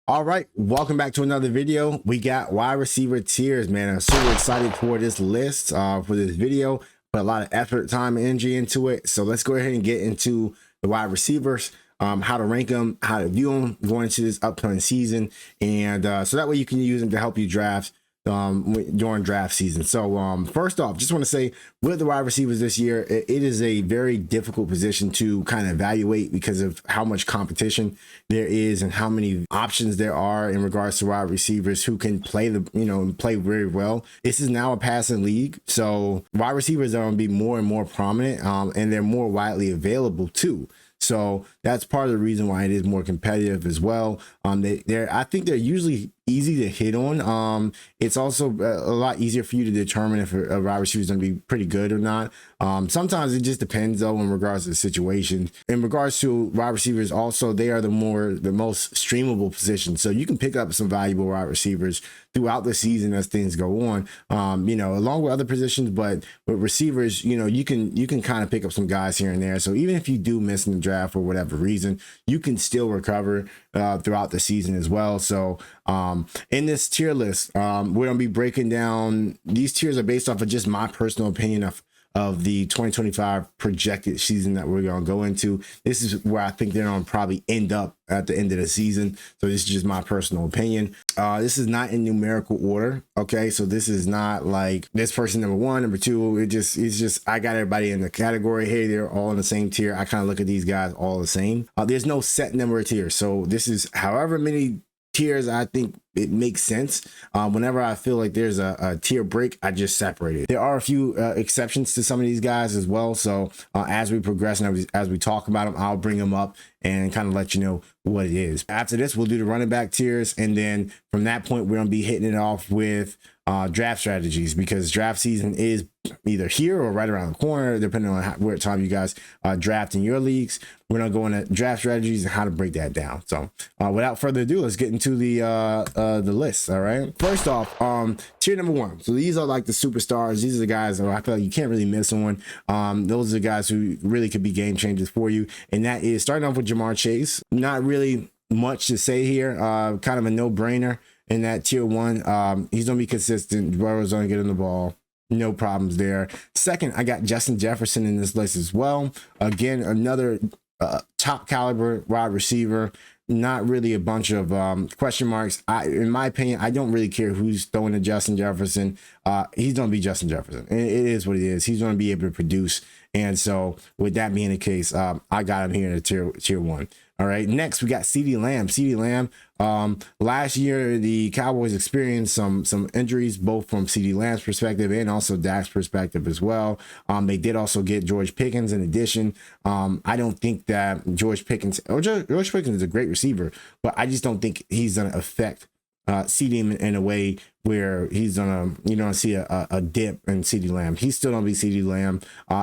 All right, welcome back to another video. We got wide receiver tiers, man. I'm super excited for this list, for this video. Put a lot of effort, time, and energy into it. So let's go ahead and get into the wide receivers, how to rank them, how to view them going into this upcoming season, and so that way you can use them to help you draft during draft season. So first off, just want to say with the wide receivers this year, it is a very difficult position to kind of evaluate because of how much competition there is and how many options there are in regards to wide receivers who can play play very well. This is now a passing league, so wide receivers are going to be more and more prominent, and they're more widely available too. So that's part of the reason why it is more competitive as well. I think they're usually easy to hit on. It's also a lot easier for you to determine if a wide receiver is going to be pretty good or not. Sometimes it just depends though in regards to the situation. In regards to wide receivers, also they are the most streamable position. So you can pick up some valuable wide receivers throughout the season as things go on. Along with other positions, but with receivers, you can kind of pick up some guys here and there. So even if you do miss in the draft for whatever reason, you can still recover throughout the season as well. So in this tier list, we're going to be breaking down, these tiers are based off of just my personal opinion of the 2025 projected season that we're going to go into. This is where I think they're going to probably end up at the end of the season. So this is just my personal opinion. This is not in numerical order. Okay. So this is not like this person number one, number two. It's just, I got everybody in the category. Hey, they're all in the same tier. I kind of look at these guys all the same. There's no set number of tiers. So this is however many tiers I think it makes sense. Whenever I feel like there's a tier break, I just separate it. There are a few exceptions to some of these guys as well. So as we progress and as we talk about them, I'll bring them up and kind of let you know what it is. After this, we'll do the running back tiers. And then from that point, we're going to be hitting it off with draft strategies, because draft season is either here or right around the corner, depending on what time you guys draft in your leagues. We're going to go into draft strategies and how to break that down. So without further ado, let's get into the list. All right. First off, tier number one. So these are like the superstars. These are the guys that I feel like you can't really miss on. Those are the guys who really could be game changers for you. And that is starting off with Jamar Chase. Not really much to say here. Kind of a no-brainer in that tier one. He's going to be consistent. Burrow's going to get him the ball. No problems there. Second, I got Justin Jefferson in this list as well. Again, another top caliber wide receiver. Not really a bunch of question marks. In my opinion, I don't really care who's throwing to Justin Jefferson. He's going to be Justin Jefferson. It is what it is. He's going to be able to produce. And so with that being the case, I got him here in the tier one. All right. Next, we got CeeDee Lamb. CeeDee Lamb. Last year, the Cowboys experienced some injuries, both from CeeDee Lamb's perspective and also Dak's perspective as well. They did also get George Pickens in addition. I don't think that George Pickens is a great receiver, but I just don't think he's going to affect CeeDee in a way where he's gonna see a dip in CeeDee Lamb. He's still gonna be CeeDee Lamb.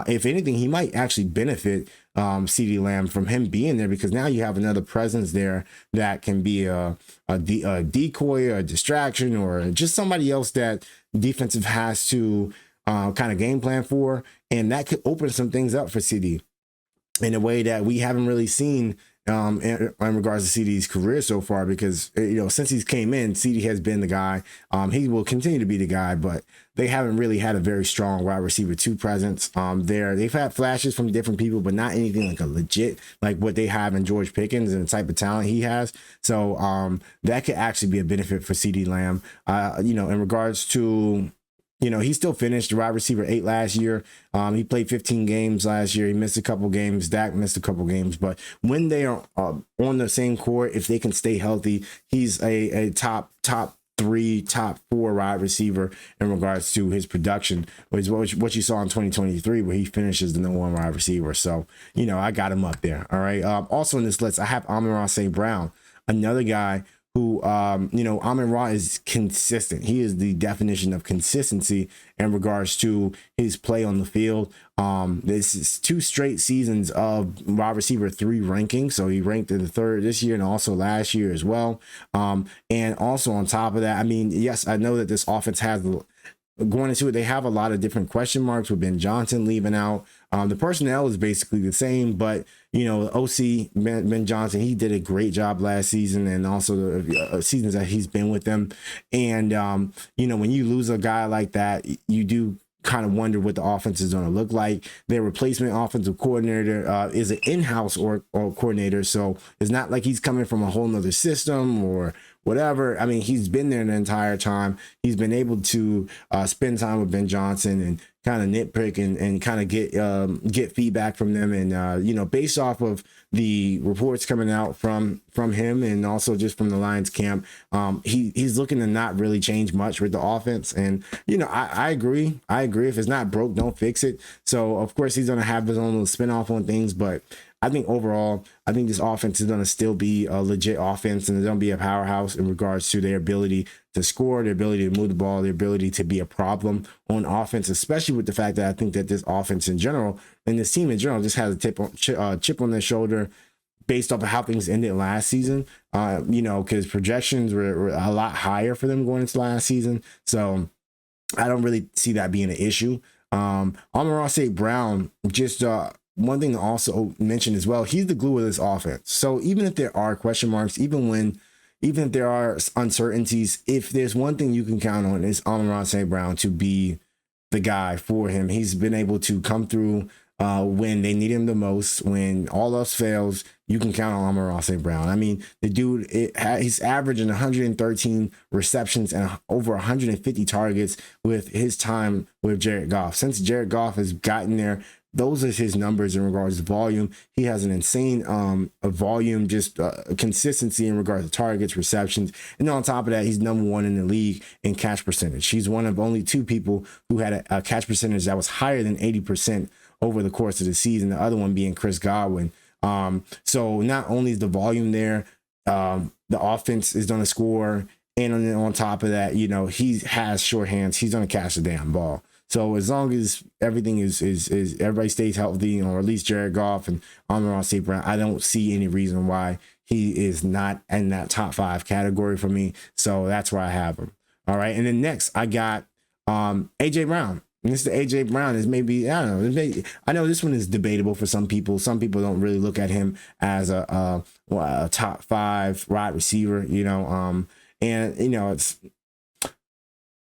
If anything, he might actually benefit CeeDee Lamb from him being there, because now you have another presence there that can be a decoy or a distraction, or just somebody else that defensive has to kind of game plan for, and that could open some things up for CeeDee in a way that we haven't really seen in regards to CeeDee's career so far, because since he's came in, CeeDee has been the guy. He will continue to be the guy, but they haven't really had a very strong wide receiver 2 presence they've had flashes from different people, but not anything like a legit like what they have in George Pickens and the type of talent he has. So that could actually be a benefit for CeeDee Lamb. In regards to he still finished the wide receiver 8 last year. He played 15 games last year. He missed a couple games. Dak missed a couple games. But when they are on the same court, if they can stay healthy, he's a top 3, top 4 wide receiver in regards to his production, which is what you saw in 2023, where he finishes the number 1 wide receiver. So, I got him up there. All right. Also in this list, I have Amon-Ra St. Brown, another guy who, Amon-Ra is consistent. He is the definition of consistency in regards to his play on the field. This is 2 straight seasons of wide receiver 3 ranking. So he ranked in the 3rd this year and also last year as well. And also on top of that, yes, I know that this offense has going into it, they have a lot of different question marks with Ben Johnson leaving out. The personnel is basically the same, but OC Ben Johnson, he did a great job last season, and also the seasons that he's been with them. And when you lose a guy like that, you do kind of wonder what the offense is going to look like. Their replacement offensive coordinator is an in-house or coordinator, so it's not like he's coming from a whole nother system or whatever. I mean, he's been there the entire time. He's been able to spend time with Ben Johnson and kind of nitpick and kind of get feedback from them. And based off of the reports coming out from him and also just from the Lions camp, he's looking to not really change much with the offense. And I agree. If it's not broke, don't fix it. So of course he's gonna have his own little spin off on things, but I think overall, I think this offense is going to still be a legit offense, and it's going to be a powerhouse in regards to their ability to score, their ability to move the ball, their ability to be a problem on offense, especially with the fact that I think that this offense in general and this team in general just has a chip on their shoulder based off of how things ended last season, because projections were a lot higher for them going into last season. So I don't really see that being an issue. Amon-Ra St. Brown, just one thing to also mention as well, he's the glue of this offense. So even if there are question marks, even if there are uncertainties, if there's one thing you can count on, is Amon-Ra St. Brown to be the guy for him. He's been able to come through when they need him the most. When all else fails, you can count on Amon-Ra St. Brown. I mean, the dude, he's averaging 113 receptions and over 150 targets with his time with Jared Goff. Since Jared Goff has gotten there, those are his numbers in regards to volume. He has an insane volume, just consistency in regards to targets, receptions. And on top of that, he's number one in the league in catch percentage. He's one of only two people who had a catch percentage that was higher than 80% over the course of the season, the other one being Chris Godwin. So not only is the volume there, the offense is going to score. And on top of that, he has short hands. He's going to catch the damn ball. So as long as everything is everybody stays healthy, or at least Jared Goff and Amon-Ra St. Brown, I don't see any reason why he is not in that top 5 category for me. So that's where I have him. All right. And then next I got AJ Brown. And this is AJ Brown is maybe, I don't know. I know this one is debatable for some people. Some people don't really look at him as a top 5 wide receiver,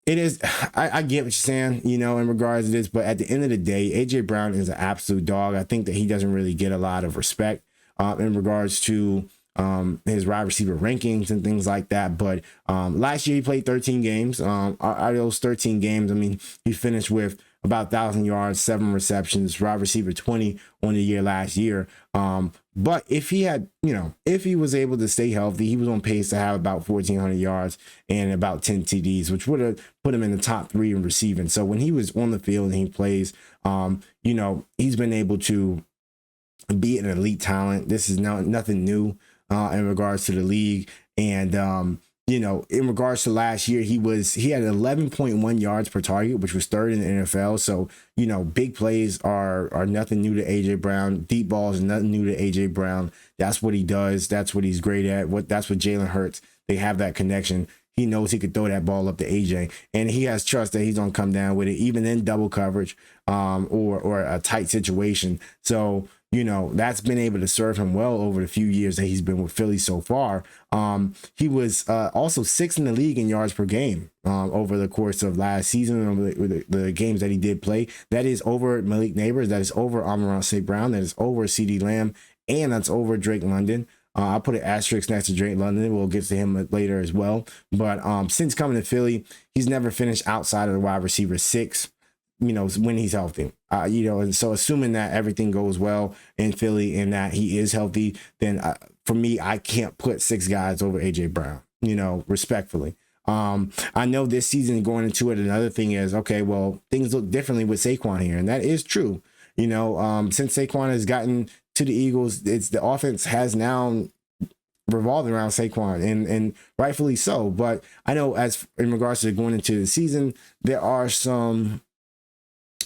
it is, I get what you're saying, in regards to this, but at the end of the day, AJ Brown is an absolute dog. I think that he doesn't really get a lot of respect in regards to his wide receiver rankings and things like that. But last year he played 13 games. Out of those 13 games, I mean, he finished with about 1,000 yards, 7 receptions, wide receiver 20 on the year last year. But if he had, if he was able to stay healthy, he was on pace to have about 1,400 yards and about 10 TDs, which would have put him in the top 3 in receiving. So when he was on the field and he plays, he's been able to be an elite talent. This is nothing new in regards to the league. And, in regards to last year, he had 11.1 yards per target, which was 3rd in the NFL. So, big plays are nothing new to AJ Brown. Deep balls are nothing new to AJ Brown. That's what he does. That's what he's great at. That's what Jalen Hurts. They have that connection. He knows he could throw that ball up to AJ, and he has trust that he's gonna come down with it, even in double coverage or a tight situation. So, that's been able to serve him well over the few years that he's been with Philly so far. He was also 6th in the league in yards per game over the course of last season, over the games that he did play. That is over Malik Neighbors, that is over Amon-Ra St. Brown, that is over CeeDee Lamb, and that's over Drake London. I'll put an asterisk next to Drake London. We'll get to him later as well. But since coming to Philly, he's never finished outside of the wide receiver 6, when he's healthy. And so assuming that everything goes well in Philly and that he is healthy, then for me, I can't put 6 guys over AJ Brown, respectfully. I know this season going into it, another thing is, okay, well, things look differently with Saquon here. And that is true. Since Saquon has gotten to the Eagles, the offense has now revolved around Saquon, and rightfully so. But I know as in regards to going into the season, there are some,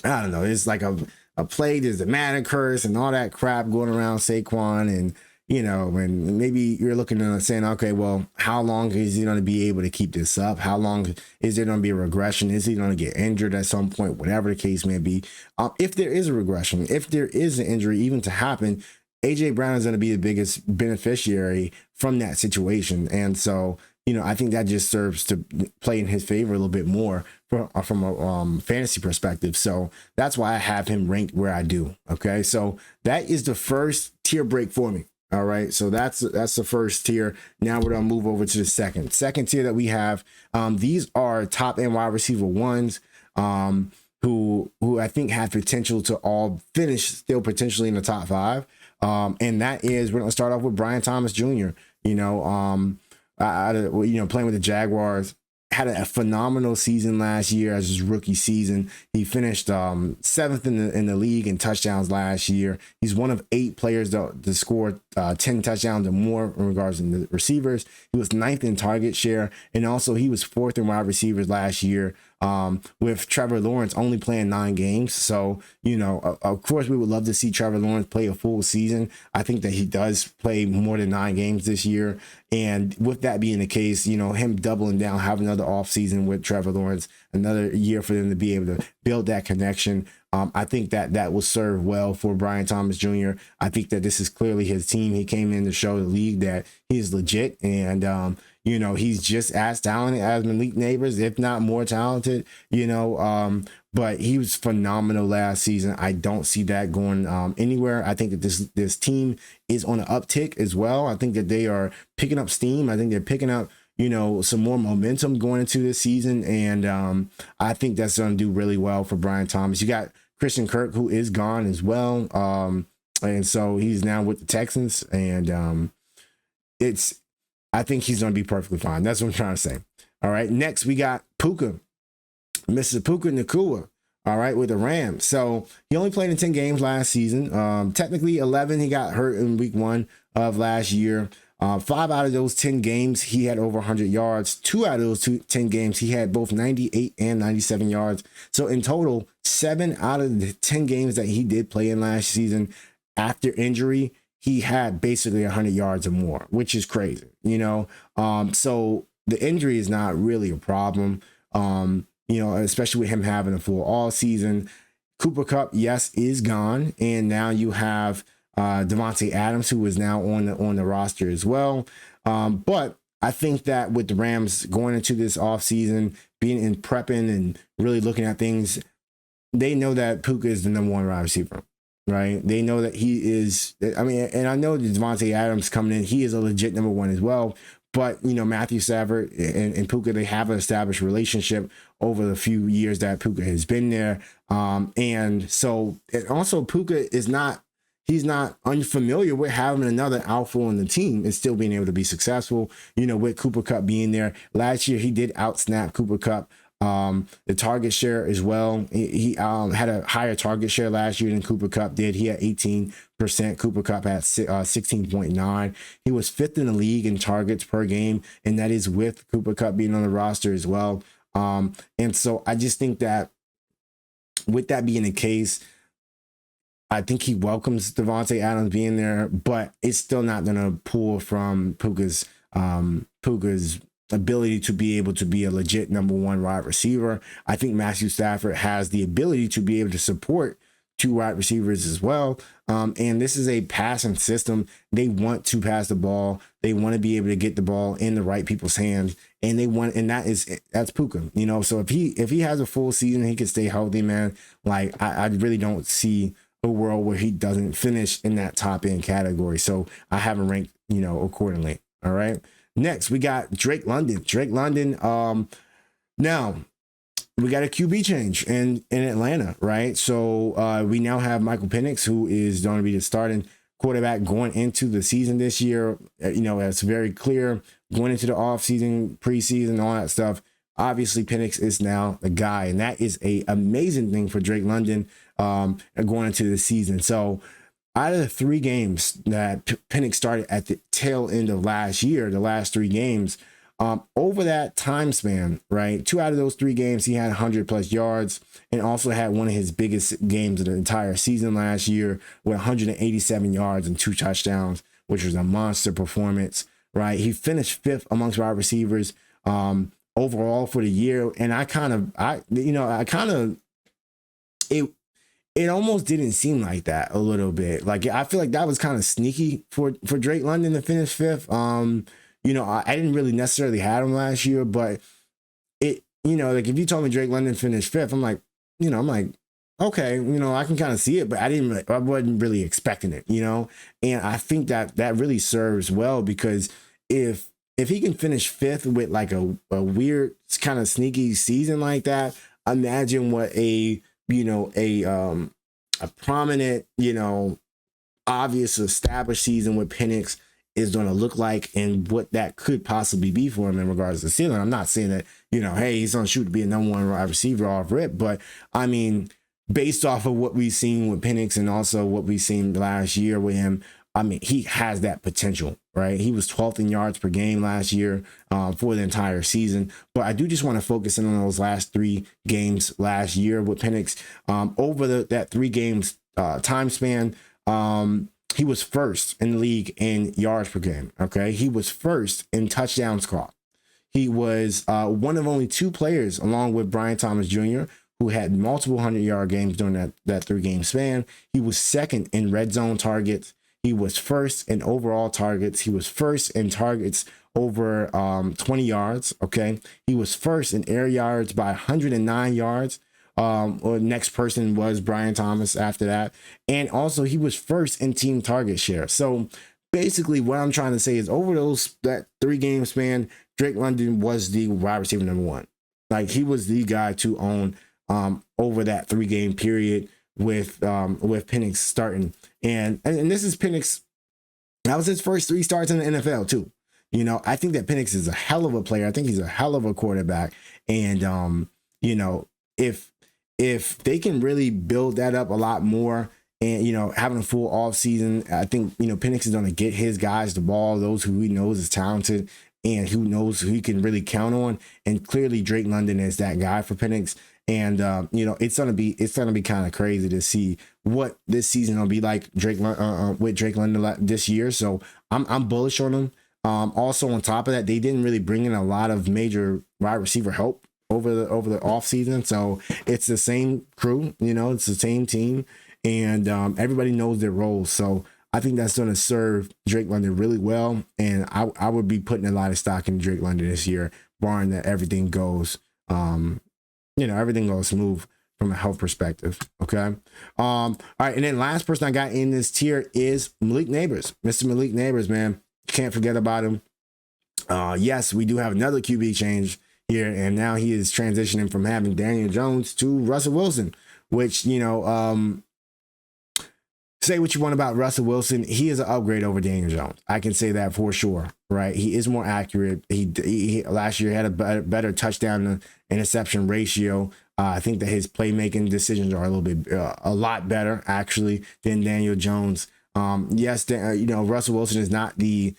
I don't know, it's like a plague, there's a man curse and all that crap going around Saquon. And, and maybe you're looking at saying, okay, well, how long is he going to be able to keep this up? How long is there going to be a regression? Is he going to get injured at some point? Whatever the case may be. If there is a regression, if there is an injury even to happen, AJ Brown is going to be the biggest beneficiary from that situation. And so, I think that just serves to play in his favor a little bit more from a fantasy perspective. So that's why I have him ranked where I do. Okay. So that is the first tier break for me. All right. So that's the first tier. Now we're going to move over to the second tier that we have. These are top end wide receiver ones. Who I think have potential to all finish still potentially in the top 5. And that is, we're going to start off with Brian Thomas Jr. Playing with the Jaguars, had a phenomenal season last year as his rookie season. He finished 7th in the league in touchdowns last year. He's one of 8 players to score 10 touchdowns or more in regards to the receivers. He was 9th in target share, and also he was 4th in wide receivers last year, with Trevor Lawrence only playing 9 games. So, of course, we would love to see Trevor Lawrence play a full season. I think that he does play more than 9 games this year. And with that being the case, him doubling down, having another offseason with Trevor Lawrence, another year for them to be able to build that connection. I think that will serve well for Brian Thomas Jr. I think that this is clearly his team. He came in to show the league that he is legit, and he's just as talented as Malik Neighbors, if not more talented. But he was phenomenal last season. I don't see that going anywhere. I think that this team is on an uptick as well. I think that they are picking up steam. I think they're picking up some more momentum going into this season. And I think that's going to do really well for Brian Thomas. You got Christian Kirk, who is gone as well. And so he's now with the Texans. And I think he's going to be perfectly fine. That's what I'm trying to say. All right. Next, we got Puka, Mr. Puka Nacua. All right, with the Rams. So he only played in 10 games last season. Technically 11. He got hurt in week 1 of last year. 5 out of those 10 games, he had over 100 yards. 2 out of those 10 games, he had both 98 and 97 yards. So in total, 7 out of the 10 games that he did play in last season after injury, he had basically 100 yards or more, which is crazy, So the injury is not really a problem, especially with him having a full all season. Cooper Kupp, yes, is gone. And now you have Devontae Adams, who is now on the roster as well. But I think that with the Rams going into this offseason, being in prepping and really looking at things, they know that Puka is the number 1 wide receiver, right? They know that he is. And I know that Devontae Adams coming in, he is a legit number 1 as well. But, Matthew Stafford and Puka, they have an established relationship over the few years that Puka has been there. And also Puka is he's not unfamiliar with having another alpha on the team and still being able to be successful, with Cooper Kupp being there. Last year, he did outsnap Cooper Kupp. The target share as well. He had a higher target share last year than Cooper Kupp did. He had 18%. Cooper Kupp had 16.9. He was 5th in the league in targets per game, and that is with Cooper Kupp being on the roster as well. And so I just think that with that being the case, I think he welcomes Devontae Adams being there, but it's still not going to pull from Puka's ability to be able to be a legit number 1 wide receiver. I think Matthew Stafford has the ability to be able to support 2 wide receivers as well. And this is a passing system. They want to pass the ball. They want to be able to get the ball in the right people's hands. And that's Puka, so if he has a full season, he can stay healthy, man. Like I really don't see a world where he doesn't finish in that top end category. So I have him ranked, accordingly. All right. Next, we got Drake London. Now we got a QB change in Atlanta, right? So we now have Michael Penix, who is going to be the starting quarterback going into the season this year. It's very clear going into the offseason, preseason, all that stuff. Obviously, Penix is now the guy, and that is a amazing thing for Drake London going into the season. So out of the 3 games that Penix started at the tail end of last year, the last 3 games, over that time span, right, 2 out of those 3 games, he had 100 plus yards and also had one of his biggest games of the entire season last year with 187 yards and 2 touchdowns which was a monster performance, right? He finished 5th amongst wide receivers overall for the year. And it almost didn't seem like that a little bit. Like, I feel like that was kind of sneaky for Drake London to finish 5th. I didn't really necessarily have him last year, but like if you told me Drake London finished 5th, I'm like, okay, I can kind of see it, but I wasn't really expecting it, and I think that really serves well, because if he can finish 5th with like a weird kind of sneaky season like that, imagine what a prominent, obvious established season with Penix is going to look like, and what that could possibly be for him in regards to ceiling. I'm not saying that, hey, he's on shoot to be a number 1 wide receiver off rip, but I mean, based off of what we've seen with Penix and also what we've seen last year with him, I mean, he has that potential, right? He was 12th in yards per game last year for the entire season. But I do just want to focus in on those last 3 games last year with Penix. Over that 3 games time span, he was 1st in the league in yards per game, okay? He was 1st in touchdowns caught. He was one of only 2 players, along with Brian Thomas Jr., who had multiple 100-yard games during that 3-game span. He was 2nd in red zone targets. He was 1st in overall targets. He was 1st in targets over 20 yards, okay? He was 1st in air yards by 109 yards. Or next person was Brian Thomas after that. And also he was 1st in team target share. So basically what I'm trying to say is, over that 3-game span, Drake London was the wide receiver number 1. Like, he was the guy to own over that 3-game period with Penix starting. And this is Penix. That was his first 3 starts in the NFL too. I think that Penix is a hell of a player. I think he's a hell of a quarterback. And if they can really build that up a lot more, and having a full off season, I think Penix is going to get his guys the ball, those who he knows is talented and who knows who he can really count on. And clearly Drake London is that guy for Penix. And it's gonna be kind of crazy to see what this season will be like with Drake London this year. So I'm bullish on him. Also on top of that, they didn't really bring in a lot of major wide receiver help over the off season. So it's the same crew, it's the same team, and everybody knows their roles. So I think that's going to serve Drake London really well. And I would be putting a lot of stock in Drake London this year, barring that everything goes everything goes smooth from a health perspective. Okay. All right. And then last person I got in this tier is Malik Neighbors. Mr. Malik Neighbors, man. Can't forget about him. Yes, we do have another QB change here, and now he is transitioning from having Daniel Jones to Russell Wilson, which, say what you want about Russell Wilson, he is an upgrade over Daniel Jones. I can say that for sure, right? He is more accurate. He last year had a better touchdown to interception ratio. I think that his playmaking decisions are a lot better actually than Daniel Jones. Yes, Russell Wilson is not he's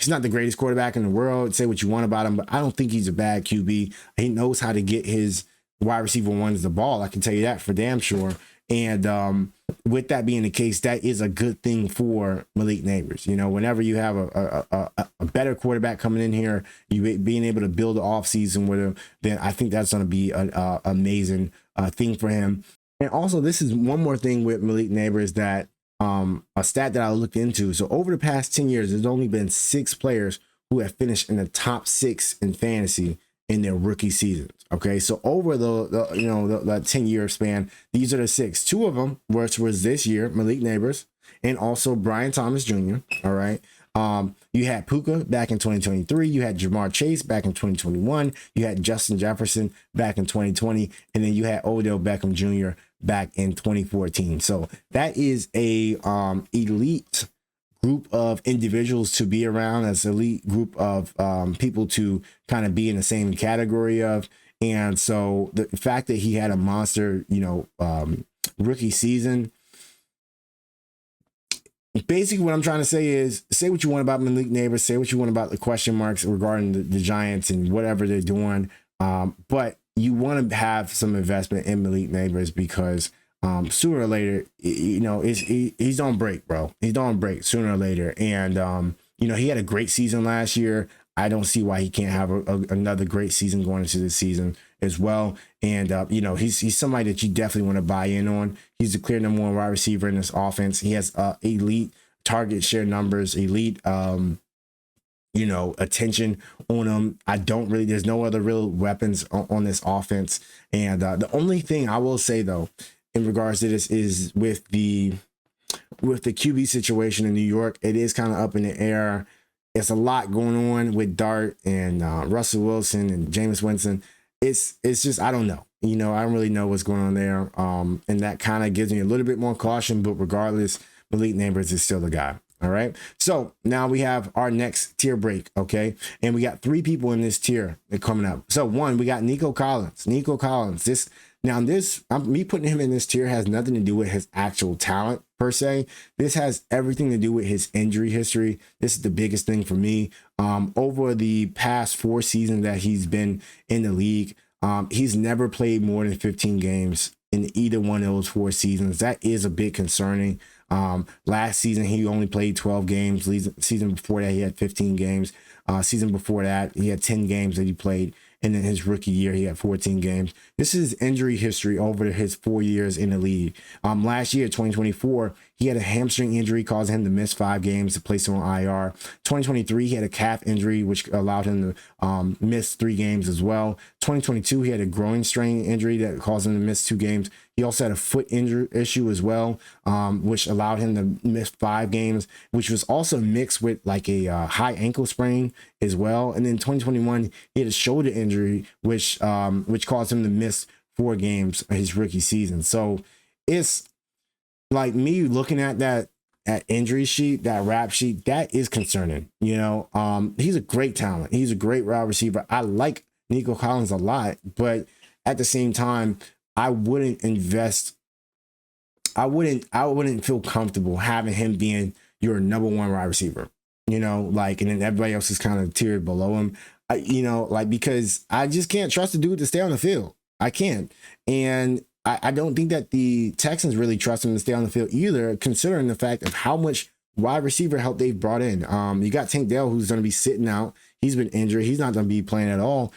not the greatest quarterback in the world. Say what you want about him, but I don't think he's a bad QB. He knows how to get his wide receiver ones the ball. I can tell you that for damn sure. And with that being the case, that is a good thing for Malik Neighbors. Whenever you have a better quarterback coming in here, you being able to build an offseason with him, then I think that's going to be an amazing thing for him. And also, this is one more thing with Malik Neighbors that a stat that I looked into. So over the past 10 years, there's only been 6 players who have finished in the top 6 in fantasy in their rookie seasons. Okay, so over the 10-year span, these are the 6. 2 of them, which was this year, Malik Neighbors, and also Brian Thomas Jr. All right. You had Puka back in 2023. You had Jamar Chase back in 2021. You had Justin Jefferson back in 2020, and then you had Odell Beckham Jr. back in 2014. So that is a elite group of individuals to be around. That's an elite group of people to kind of be in the same category of. And so the fact that he had a monster, rookie season, basically what I'm trying to say is, say what you want about Malik Neighbors, say what you want about the question marks regarding the Giants and whatever they're doing. But you want to have some investment in Malik Neighbors because sooner or later, he's on break, bro. He's on break sooner or later. And, he had a great season last year. I don't see why he can't have another great season going into this season as well. And, he's somebody that you definitely want to buy in on. He's the clear number one wide receiver in this offense. He has elite target share numbers, elite, attention on him. There's no other real weapons on this offense. And the only thing I will say, though, in regards to this is with the QB situation in New York, it is kind of up in the air. It's a lot going on with Dart and Russell Wilson and Jameis Winston. It's just, I don't know. I don't really know what's going on there. And that kind of gives me a little bit more caution, but regardless, Malik Nabers is still the guy. All right. So now we have our next tier break. Okay. And we got 3 people in this tier that coming up. So one, we got Nico Collins. Me putting him in this tier has nothing to do with his actual talent per se. This has everything to do with his injury history. This is the biggest thing for me. Over the past 4 seasons that he's been in the league, he's never played more than 15 games in either one of those 4 seasons. That is a bit concerning. Last season, he only played 12 games. Season before that, he had 15 games. Season before that, he had 10 games that he played. And then his rookie year, he had 14 games. This is injury history over his 4 years in the league. Last year, 2024, he had a hamstring injury causing him to miss 5 games to place him on IR. 2023, he had a calf injury, which allowed him to miss 3 games as well. 2022, he had a groin strain injury that caused him to miss 2 games. He also had a foot injury issue as well, which allowed him to miss 5 games, which was also mixed with like a high ankle sprain as well. And then 2021, he had a shoulder injury, which caused him to miss 4 games his rookie season. So it's like me looking at that injury sheet, that rap sheet, that is concerning. He's a great talent. He's a great wide receiver. I like Nico Collins a lot, but at the same time, I wouldn't feel comfortable having him being your number 1 wide receiver, and then everybody else is kind of tiered below him, because I just can't trust the dude to stay on the field. I can't. And I don't think that the Texans really trust him to stay on the field either, considering the fact of how much wide receiver help they've brought in. You got Tank Dell, who's going to be sitting out. He's been injured. He's not going to be playing at all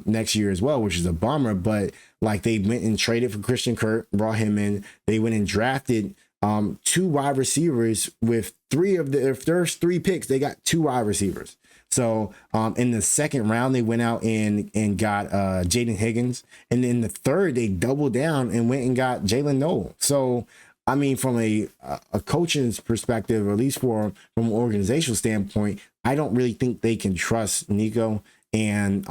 next year as well, which is a bummer. But like, they went and traded for Christian Kirk, brought him in. They went and drafted 2 wide receivers with 3 of their first 3 picks. They got 2 wide receivers. So in the second round, they went out and got Jaden Higgins. And then the third, they doubled down and went and got Jalen Noel. So, I mean, from a coaching's perspective, or at least from an organizational standpoint, I don't really think they can trust Nico. And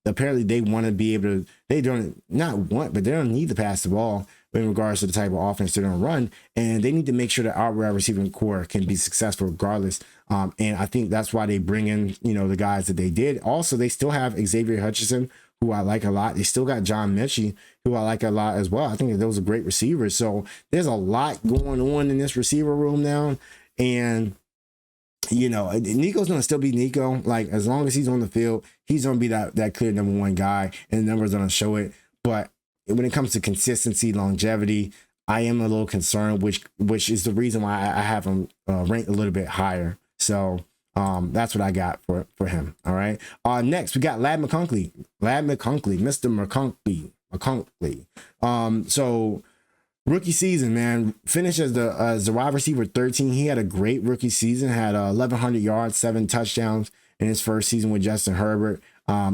apparently they want to be able to, they don't need to pass the ball in regards to the type of offense they're going to run. And they need to make sure that our wide receiving core can be successful regardless. And I think that's why they bring in, the guys that they did. Also, they still have Xavier Hutchinson, who I like a lot. They still got John Mechie, who I like a lot as well. I think that those are great receivers. So there's a lot going on in this receiver room now. And, Nico's going to still be Nico. Like, as long as he's on the field, he's going to be that clear number 1 guy, and the numbers are going to show it. But when it comes to consistency, longevity, I am a little concerned, which is the reason why I have him ranked a little bit higher. So that's what I got for him. All right. Next, we got Ladd McConkey. Mr. McConkey. So rookie season, man, finished as the wide receiver 13. He had a great rookie season, had 1,100 yards, 7 touchdowns in his first season with Justin Herbert.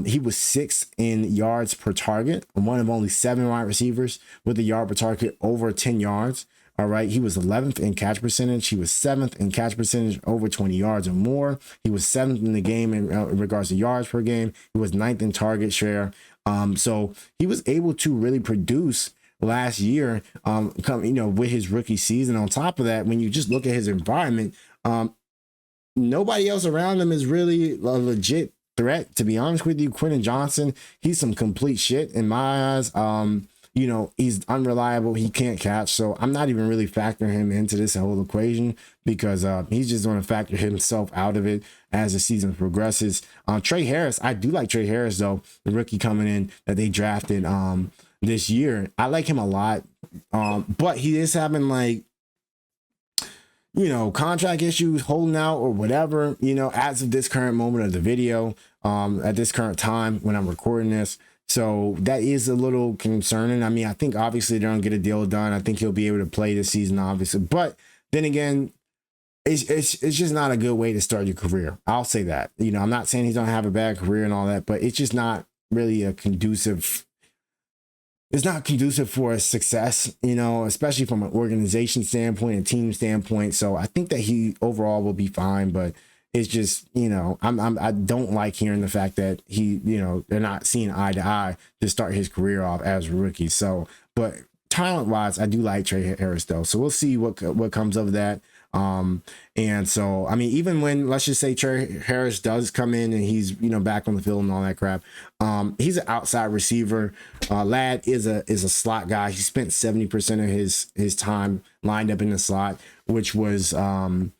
He was 6th in yards per target, one of only 7 wide receivers with a yard per target over 10 yards. All right. He was 11th in catch percentage. He was 7th in catch percentage over 20 yards or more. He was 7th in the game in regards to yards per game. He was 9th in target share. So he was able to really produce last year, with his rookie season. On top of that, when you just look at his environment, nobody else around him is really a legit threat, to be honest with you. Quentin Johnson, he's some complete shit in my eyes. He's unreliable. He can't catch. So I'm not even really factoring him into this whole equation, because he's just going to factor himself out of it as the season progresses. Trey Harris, I do like Trey Harris, though, the rookie coming in that they drafted this year. I like him a lot. But he is having like, contract issues, holding out or whatever, as of this current moment of the video, at this current time when I'm recording this. So that is a little concerning. I mean, I think obviously they're gonna get a deal done. I think he'll be able to play this season, obviously. But then again, it's just not a good way to start your career. I'll say that. I'm not saying he's gonna have a bad career and all that, but it's just not really it's not conducive for success, especially from an organization standpoint and team standpoint. So I think that he overall will be fine, but it's just, I don't like hearing the fact that they're not seeing eye to eye to start his career off as a rookie. So, but talent wise, I do like Trey Harris though. So we'll see what comes of that. And so, I mean, even when, let's just say Trey Harris does come in and he's, back on the field and all that crap, he's an outside receiver. Ladd is a slot guy. He spent 70% of his time lined up in the slot, which was, I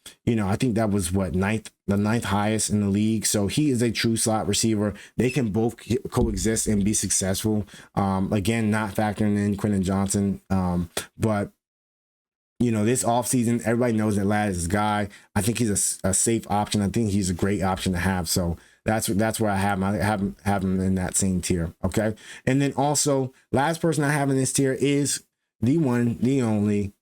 think that was the ninth highest in the league. So he is a true slot receiver. They can both coexist and be successful. Again, not factoring in Quentin Johnson. But this offseason, everybody knows that Ladd is his guy. I think he's a safe option. I think he's a great option to have. So that's where I have him. I have him in that same tier. Okay. And then also, last person I have in this tier is the one, the only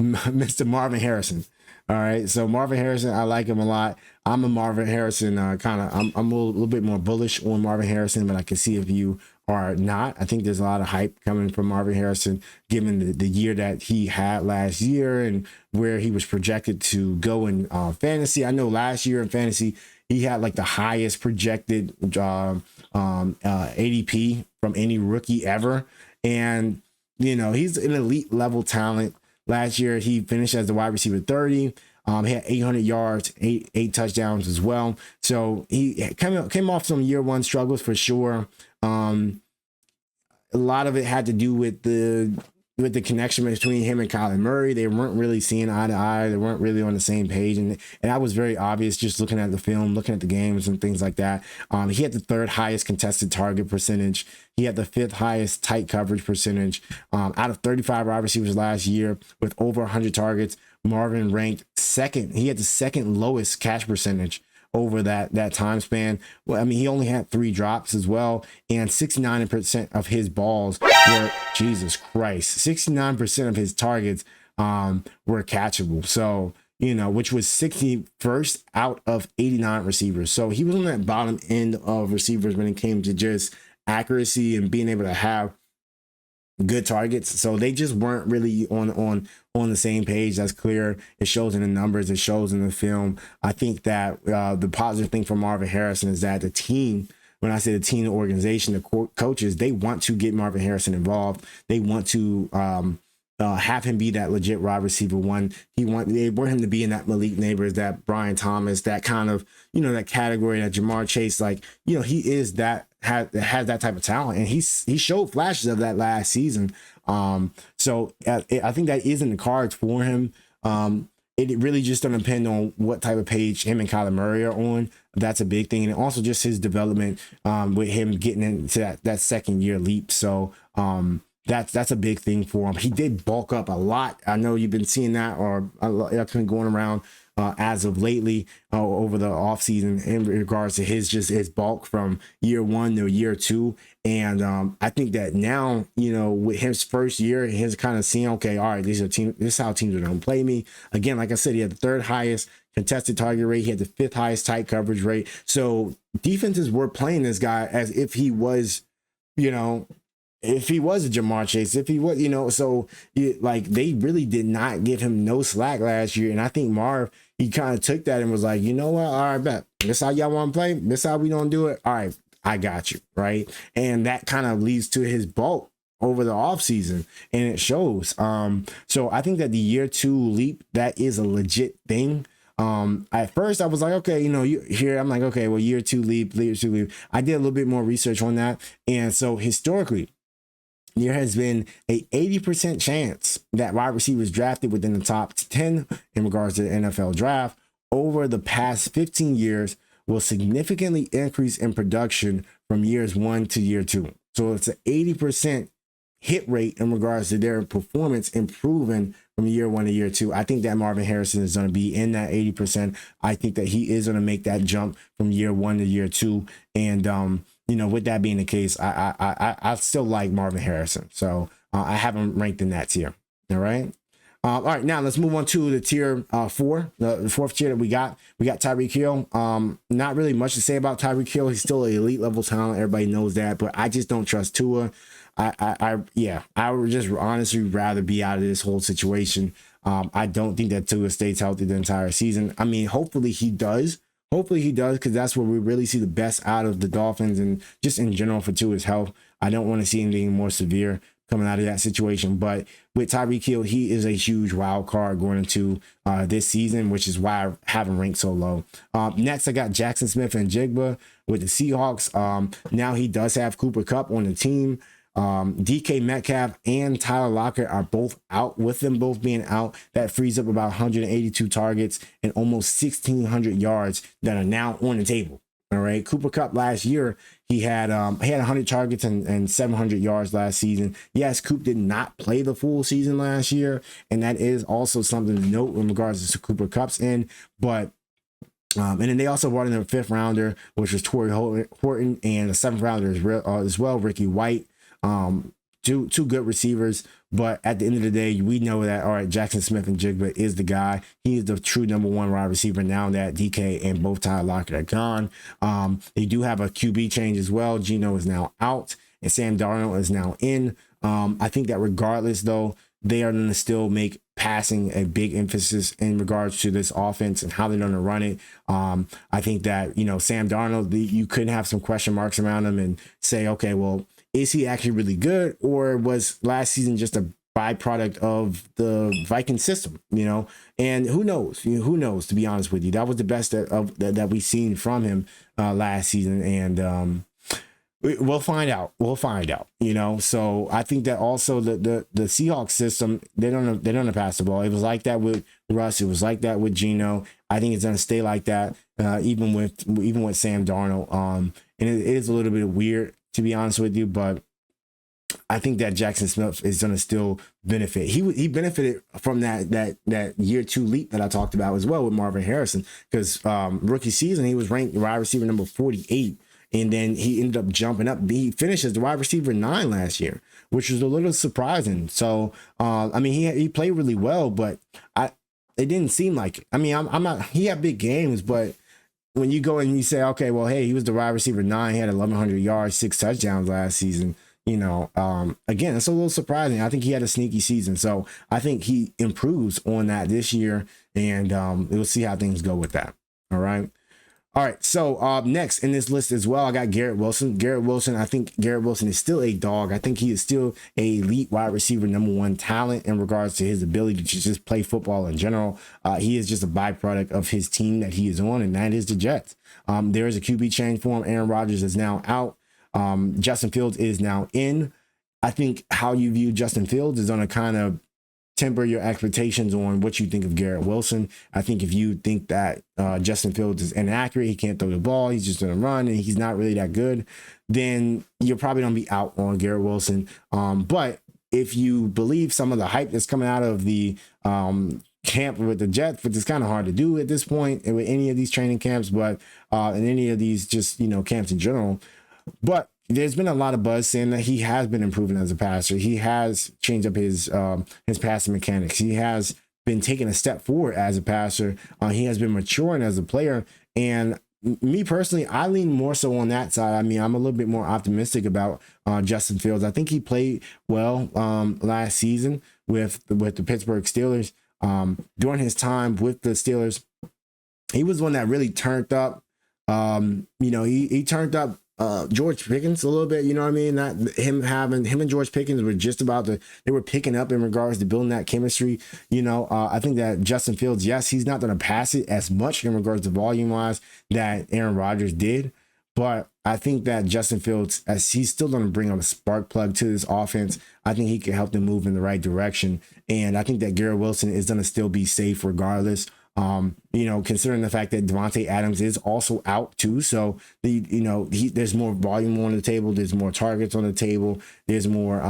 Mr. Marvin Harrison. All right. So Marvin Harrison, I like him a lot. I'm a Marvin Harrison I'm a little bit more bullish on Marvin Harrison, but I can see if you are not. I think there's a lot of hype coming from Marvin Harrison, given the year that he had last year and where he was projected to go in fantasy. I know last year in fantasy, he had like the highest projected ADP from any rookie ever. And, he's an elite level talent. Last year, he finished as the wide receiver 30. He had 800 yards, eight touchdowns as well. So he came off some year one struggles for sure. A lot of it had to do with the connection between him and Kyler Murray. They weren't really seeing eye to eye. They weren't really on the same page. And that was very obvious just looking at the film, looking at the games and things like that. He had the third highest contested target percentage. He had the fifth highest tight coverage percentage. Out of 35 wide receivers last year with over 100 targets, Marvin ranked second. He had the second lowest catch percentage over that time span. Well, I mean, he only had 3 drops as well, and 69% of his balls were, Jesus Christ, 69% of his targets were catchable. So, which was 61st out of 89 receivers. So he was on that bottom end of receivers when it came to just accuracy and being able to have good targets. So they just weren't really on the same page. That's clear. It shows in the numbers. It shows in the film. I think that the positive thing for Marvin Harrison is that the team, when I say the team, the organization, the coaches, they want to get Marvin Harrison involved. They want to have him be that legit wide receiver one. They want him to be in that Malik Neighbors, that Brian Thomas, that kind of, that category, that Jamar Chase, he is that, has that type of talent, and he showed flashes of that last season. So I think that is in the cards for him. It really just doesn't depend on what type of page him and Kyler Murray are on. That's a big thing, and also just his development with him getting into that second year leap. So that's a big thing for him. He did bulk up a lot. I know you've been seeing that, or that's been going around as of lately over the offseason in regards to his bulk from year 1 to year 2. And I think that now, with his first year, his kind of seeing, okay, all right, this is how teams are going to play me. Again, like I said, he had the third highest contested target rate. He had the 5th highest tight coverage rate. So defenses were playing this guy as if he was, if he was a Jamar Chase, if he was, so they really did not give him no slack last year. And I think Marv, he kind of took that and was like, you know what? All right, bet. This how y'all want to play? This how we don't do it? All right, I got you. Right. And that kind of leads to his bulk over the offseason, and it shows. So I think that the year 2 leap, that is a legit thing. At first I was like, okay, I'm like, okay, well, year 2 leap. I did a little bit more research on that. And so historically, there has been a 80% chance that wide receivers drafted within the top 10 in regards to the NFL draft over the past 15 years will significantly increase in production from years 1 to year 2. So it's an 80% hit rate in regards to their performance improving from year 1 to year 2. I think that Marvin Harrison is going to be in that 80%. I think that he is going to make that jump from year 1 to year 2. And, you know, with that being the case, I still like Marvin Harrison. So I have him ranked in that tier. All right. All right, now let's move on to the tier 4, the fourth tier that we got. We got Tyreek Hill. Not really much to say about Tyreek Hill. He's still an elite level talent. Everybody knows that, but I just don't trust Tua. I would just honestly rather be out of this whole situation. I don't think that Tua stays healthy the entire season. I mean, hopefully he does. Hopefully he does, because that's where we really see the best out of the Dolphins and just in general for Tua's health. I don't want to see anything more severe coming out of that situation. But with Tyreek Hill, he is a huge wild card going into this season, which is why I have him ranked so low. Next, I got Jackson Smith and Jigba with the Seahawks. Now he does have Cooper Kupp on the team. DK Metcalf and Tyler Lockett are both out. With them both being out, that frees up about 182 targets and almost 1,600 yards that are now on the table. All right. Cooper Kupp last year, he had 100 targets and 700 yards last season. Yes, Coop did not play the full season last year, and that is also something to note in regards to Cooper Kupp's end. But and then they also brought in a 5th rounder, which was Torrey Horton, and a 7th rounder as well, Ricky White. Two good receivers, but at the end of the day, we know that, all right, Jackson Smith and Jigba is the guy. He is the true number 1 wide receiver now that DK and both Tyler Lockett are gone. They do have a QB change as well. Geno is now out and Sam Darnold is now in. I think that regardless, though, they are going to still make passing a big emphasis in regards to this offense and how they're going to run it. I think that, you know, Sam Darnold, you could have some question marks around him and say, okay, well, is he actually really good, or was last season just a byproduct of the Viking system, you know? And who knows? Who knows, to be honest with you. That was the best that we've seen from him last season. And we'll find out. We'll find out, you know? So I think that also the Seahawks system, they don't pass the ball. It was like that with Russ. It was like that with Geno. I think it's going to stay like that, even with Sam Darnold. And it is a little bit weird, to be honest with you, but I think that Jackson Smith is going to still benefit. He benefited from that year 2 leap that I talked about as well with Marvin Harrison, because rookie season he was ranked wide receiver number 48, and then he ended up jumping up. He finished as the wide receiver 9 last year, which was a little surprising. So I mean, he played really well, but it didn't seem like it. I mean, I'm not. He had big games, but when you go and you say, okay, well, hey, he was the wide receiver 9, he had 1,100 yards, 6 touchdowns last season. You know, again, it's a little surprising. I think he had a sneaky season. So I think he improves on that this year, and we'll see how things go with that. All right. All right. So next in this list as well, I got Garrett Wilson. Garrett Wilson, I think Garrett Wilson is still a dog. I think he is still a elite wide receiver, number 1 talent in regards to his ability to just play football in general. He is just a byproduct of his team that he is on, and that is the Jets. There is a QB change for him. Aaron Rodgers is now out. Justin Fields is now in. I think how you view Justin Fields is going to kind of temper your expectations on what you think of Garrett Wilson. I think if you think that Justin Fields is inaccurate, he can't throw the ball, he's just going to run, and he's not really that good, then you're probably going to be out on Garrett Wilson. But if you believe some of the hype that's coming out of the camp with the Jets, which is kind of hard to do at this point with any of these training camps, but in any of these just, you know, camps in general. But there's been a lot of buzz saying that he has been improving as a passer. He has changed up his passing mechanics. He has been taking a step forward as a passer. He has been maturing as a player. And me personally, I lean more so on that side. I mean, I'm a little bit more optimistic about Justin Fields. I think he played well last season with the Pittsburgh Steelers. During his time with the Steelers, he was one that really turned up. You know, he turned up George Pickens a little bit, you know what I mean? That him and George Pickens were just about they were picking up in regards to building that chemistry. You know, I think that Justin Fields, yes, he's not going to pass it as much in regards to volume wise that Aaron Rodgers did, but I think that Justin Fields, as he's still going to bring up a spark plug to this offense, I think he can help them move in the right direction. And I think that Garrett Wilson is going to still be safe regardless. You know, considering the fact that Devontae Adams is also out too. So there's more volume on the table. There's more targets on the table. There's more,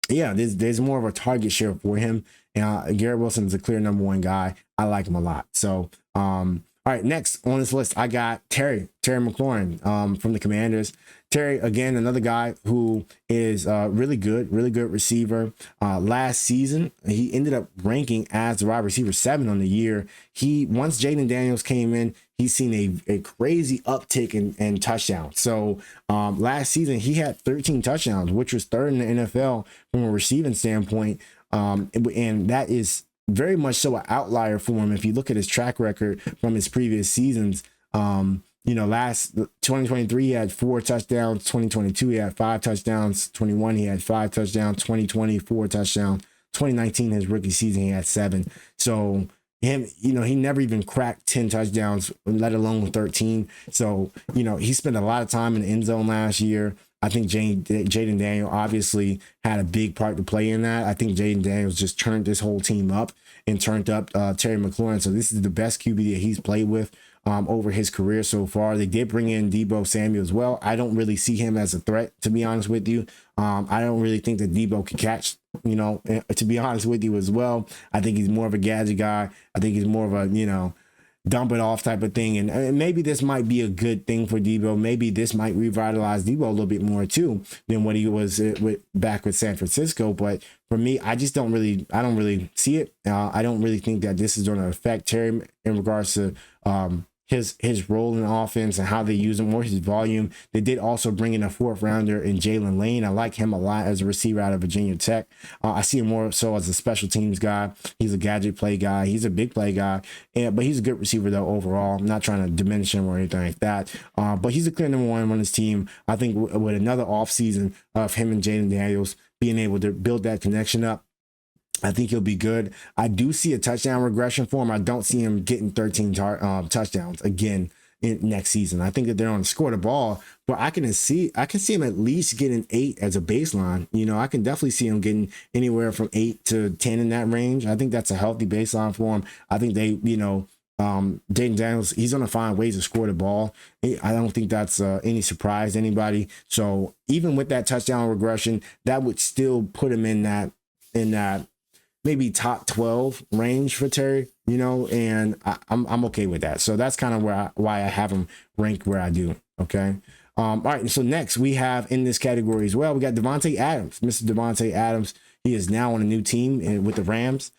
yeah, there's more of a target share for him. Garrett Wilson is a clear number one guy. I like him a lot. So, all right, next on this list, I got Terry McLaurin from the Commanders. Terry, again, another guy who is really good receiver. Last season, he ended up ranking as the wide receiver 7 on the year. Once Jaden Daniels came in, he's seen a crazy uptick in touchdowns. So last season, he had 13 touchdowns, which was third in the NFL from a receiving standpoint. And that is very much so an outlier for him. If you look at his track record from his previous seasons, last 2023 he had 4 touchdowns, 2022 he had 5 touchdowns, 21 he had 5 touchdowns, 2020 4 touchdowns, 2019 his rookie season he had 7. So him, he never even cracked 10 touchdowns, let alone 13. So he spent a lot of time in the end zone last year. I think Jaden Daniels obviously had a big part to play in that. I think Jaden Daniels just turned this whole team up and turned up Terry McLaurin. So this is the best QB that he's played with over his career so far. They did bring in Deebo Samuel as well. I don't really see him as a threat, to be honest with you. I don't really think that Deebo could catch, to be honest with you as well. I think he's more of a gadget guy. I think he's more of a, dump it off type of thing. And maybe this might be a good thing for Deebo. Maybe this might revitalize Deebo a little bit more too than what he was back with San Francisco. But for me, I don't really see it. I don't really think that this is going to affect Terry in regards to his role in the offense and how they use him, or his volume. They did also bring in a 4th rounder in Jalen Lane. I like him a lot as a receiver out of Virginia Tech. I see him more so as a special teams guy. He's a gadget play guy. He's a big play guy, but he's a good receiver though overall. I'm not trying to diminish him or anything like that. But he's a clear number 1 on his team. I think with another offseason of him and Jaden Daniels being able to build that connection up, I think he'll be good. I do see a touchdown regression for him. I don't see him getting 13 touchdowns again next season. I think that they're on to score the ball, but I can see him at least getting 8 as a baseline. I can definitely see him getting anywhere from 8 to 10 in that range. I think that's a healthy baseline for him. I think they, Jaden Daniels, he's going to find ways to score the ball. I don't think that's any surprise to anybody. So even with that touchdown regression, that would still put him in that maybe top 12 range for Terry, and I'm okay with that. So that's kind of why I have him ranked where I do. Okay. All right. So next we have in this category as well, we got Davante Adams, Mr. Davante Adams. He is now on a new team with the Rams.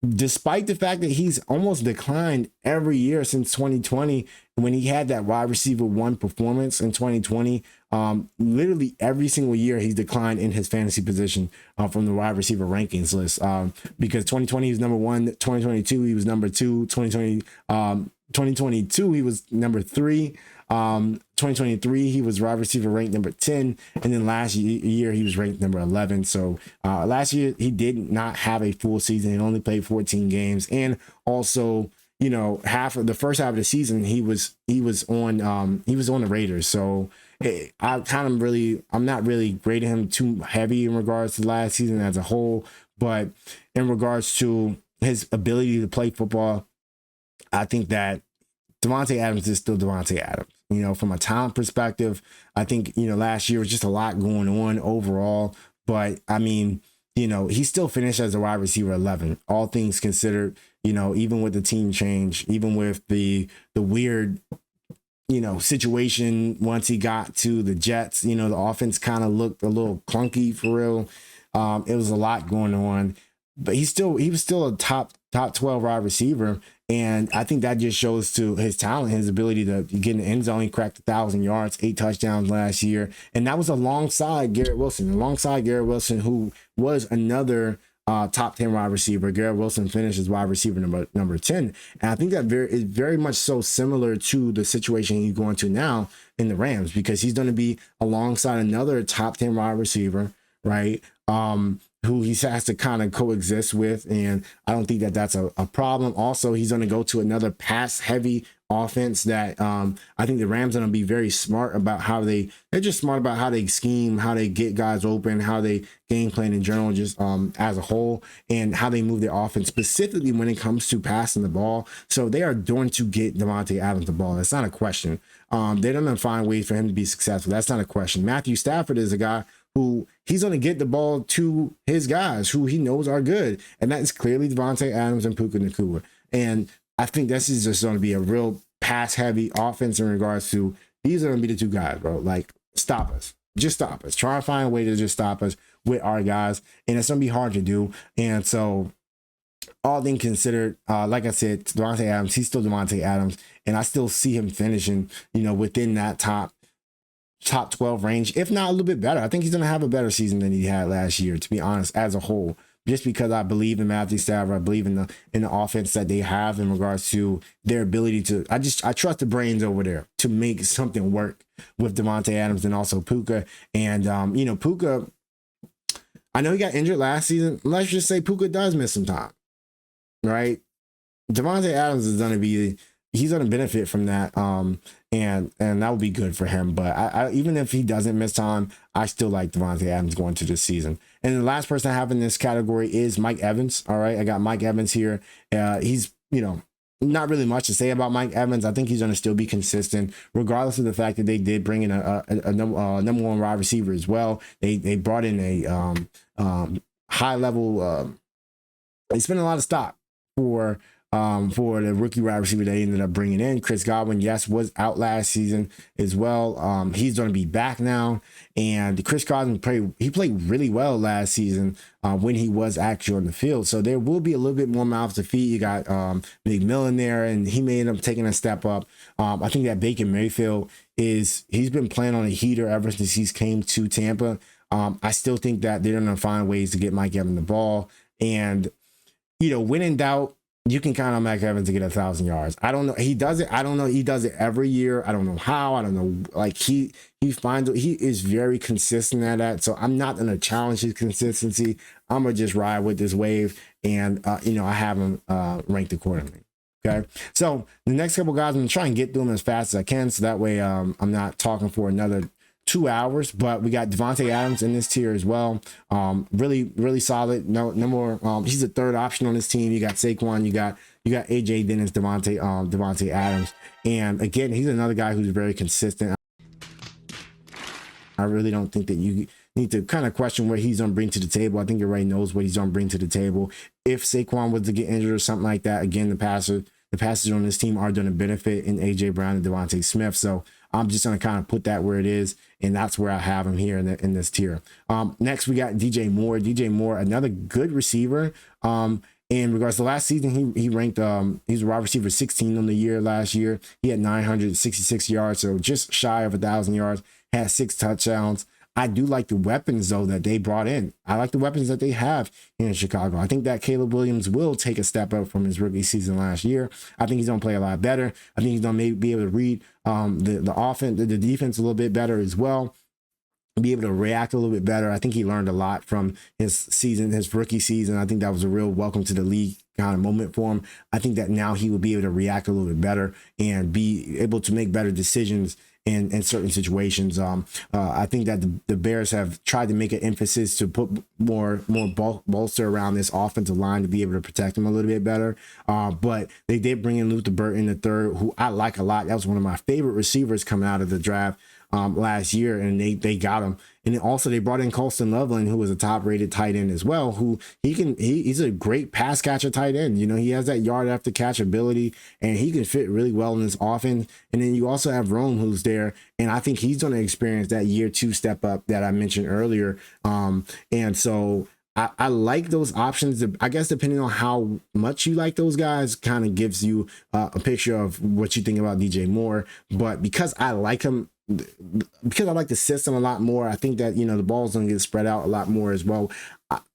Despite the fact that he's almost declined every year since 2020, when he had that wide receiver 1 performance in 2020, literally every single year he's declined in his fantasy position from the wide receiver rankings list, because 2020 he was number 1, 2022 he was number 2, 2022 he was number 3, 2023 he was wide receiver ranked number 10, and then last year he was ranked number 11. So last year he did not have a full season. He only played 14 games, and also half of the first half of the season he was on the Raiders. So I'm not really grading him too heavy in regards to last season as a whole, but in regards to his ability to play football, I think that Davante Adams is still Davante Adams. From a talent perspective, I think, last year was just a lot going on overall. But I mean, he still finished as a wide receiver 11, all things considered, even with the team change, even with the weird, situation once he got to the Jets, the offense kind of looked a little clunky for real. It was a lot going on, but he was still a top 12 wide receiver. And I think that just shows to his talent, his ability to get in the end zone. He cracked 1,000 yards, 8 touchdowns last year. And that was alongside Garrett Wilson, who was another top 10 wide receiver. Garrett Wilson finished as wide receiver number 10. And I think that is very much so similar to the situation he's going to now in the Rams, because he's going to be alongside another top 10 wide receiver, right? Who he has to kind of coexist with. And I don't think that that's a problem. Also, he's going to go to another pass heavy offense that I think the Rams are going to be very smart about how they're just smart about how they scheme, how they get guys open, how they game plan in general, just as a whole, and how they move their offense specifically when it comes to passing the ball. So they are going to get Davante Adams the ball. That's not a question. They're going to find ways for him to be successful. That's not a question. Matthew Stafford is a guy who he's going to get the ball to his guys who he knows are good. And that is clearly Devontae Adams and Puka Nacua. And I think this is just going to be a real pass heavy offense in regards to these are going to be the two guys, bro. Like, stop us. Just stop us. Try to find a way to just stop us with our guys. And it's going to be hard to do. And so, all things considered, like I said, Devontae Adams, he's still Devontae Adams. And I still see him finishing, within that top 12 range, if not a little bit better. I think he's going to have a better season than he had last year, to be honest, as a whole. Just because I believe in Matthew Stafford, I believe in the offense that they have in regards to their ability to. I trust the brains over there to make something work with Devontae Adams and also Puka. And Puka, I know he got injured last season. Let's just say Puka does miss some time, right? Devontae Adams is going to be. He's going to benefit from that, and that would be good for him. But I even if he doesn't miss time, I still like Devontae Adams going to this season. And the last person I have in this category is Mike Evans. All right, I got Mike Evans here. He's not really much to say about Mike Evans. I think he's going to still be consistent, regardless of the fact that they did bring in a number one wide receiver as well. They brought in a high level. They spent a lot of stock for the rookie wide receiver they ended up bringing in. Chris Godwin, yes, was out last season as well. He's going to be back now. And Chris Godwin played really well last season when he was actually on the field. So there will be a little bit more mouths to feed. You got McMillan there, and he may end up taking a step up. I think that Baker Mayfield he's been playing on a heater ever since he's came to Tampa. I still think that they're going to find ways to get Mike Evans the ball. And, when in doubt, you can count on Mike Evans to get 1,000 yards. I don't know. He does it. I don't know. He does it every year. I don't know how. I don't know. Like he is very consistent at that. So I'm not going to challenge his consistency. I'm going to just ride with this wave. And, I have him ranked accordingly. Okay. So the next couple guys, I'm going to try and get through them as fast as I can. So that way I'm not talking for another 2 hours, but we got Devontae Adams in this tier as well. Really, really solid. No more. He's a third option on this team. You got Saquon, you got AJ Dennis, Devontae Adams, and again, he's another guy who's very consistent. I really don't think that you need to kind of question what he's going to bring to the table. I think everybody knows what he's going to bring to the table. If Saquon was to get injured or something like that, again, the passers on this team are going to benefit in AJ Brown and Devontae Smith. So I'm just going to kind of put that where it is, and that's where I have him here in this tier. Next, we got DJ Moore. DJ Moore, another good receiver. In regards to last season, he ranked, he's a wide receiver 16 on the year last year. He had 966 yards, so just shy of 1,000 yards, had 6 touchdowns. I do like the weapons, though, that they brought in. I like the weapons that they have in Chicago. I think that Caleb Williams will take a step up from his rookie season last year. I think he's going to play a lot better. I think he's going to maybe be able to read the offense, the defense a little bit better as well. Be able to react a little bit better. I think he learned a lot from his rookie season. I think that was a real welcome to the league kind of moment for him. I think that now he will be able to react a little bit better and be able to make better decisions in certain situations. I think that the Bears have tried to make an emphasis to put more bolster around this offensive line to be able to protect them a little bit better. But they did bring in Luther Burton III, who I like a lot. That was one of my favorite receivers coming out of the draft last year, and they got him. And then also they brought in Colston Loveland, who was a top-rated tight end as well, who he's a great pass catcher tight end. He has that yard after catch ability, and he can fit really well in this offense. And then you also have Rome, who's there, and I think he's going to experience that year 2 step up that I mentioned earlier. And so I like those options. I guess depending on how much you like those guys kind of gives you a picture of what you think about DJ Moore. But because I like him, because I like the system a lot more, I think that, the ball's going to get spread out a lot more as well.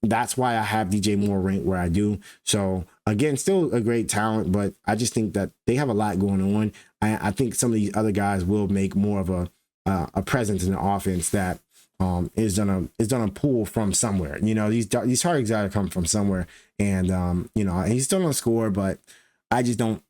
That's why I have DJ Moore ranked where I do. So again, still a great talent, but I just think that they have a lot going on. I think some of these other guys will make more of a presence in the offense that is gonna pull from somewhere. These targets gotta come from somewhere, and he's still gonna score, but I'm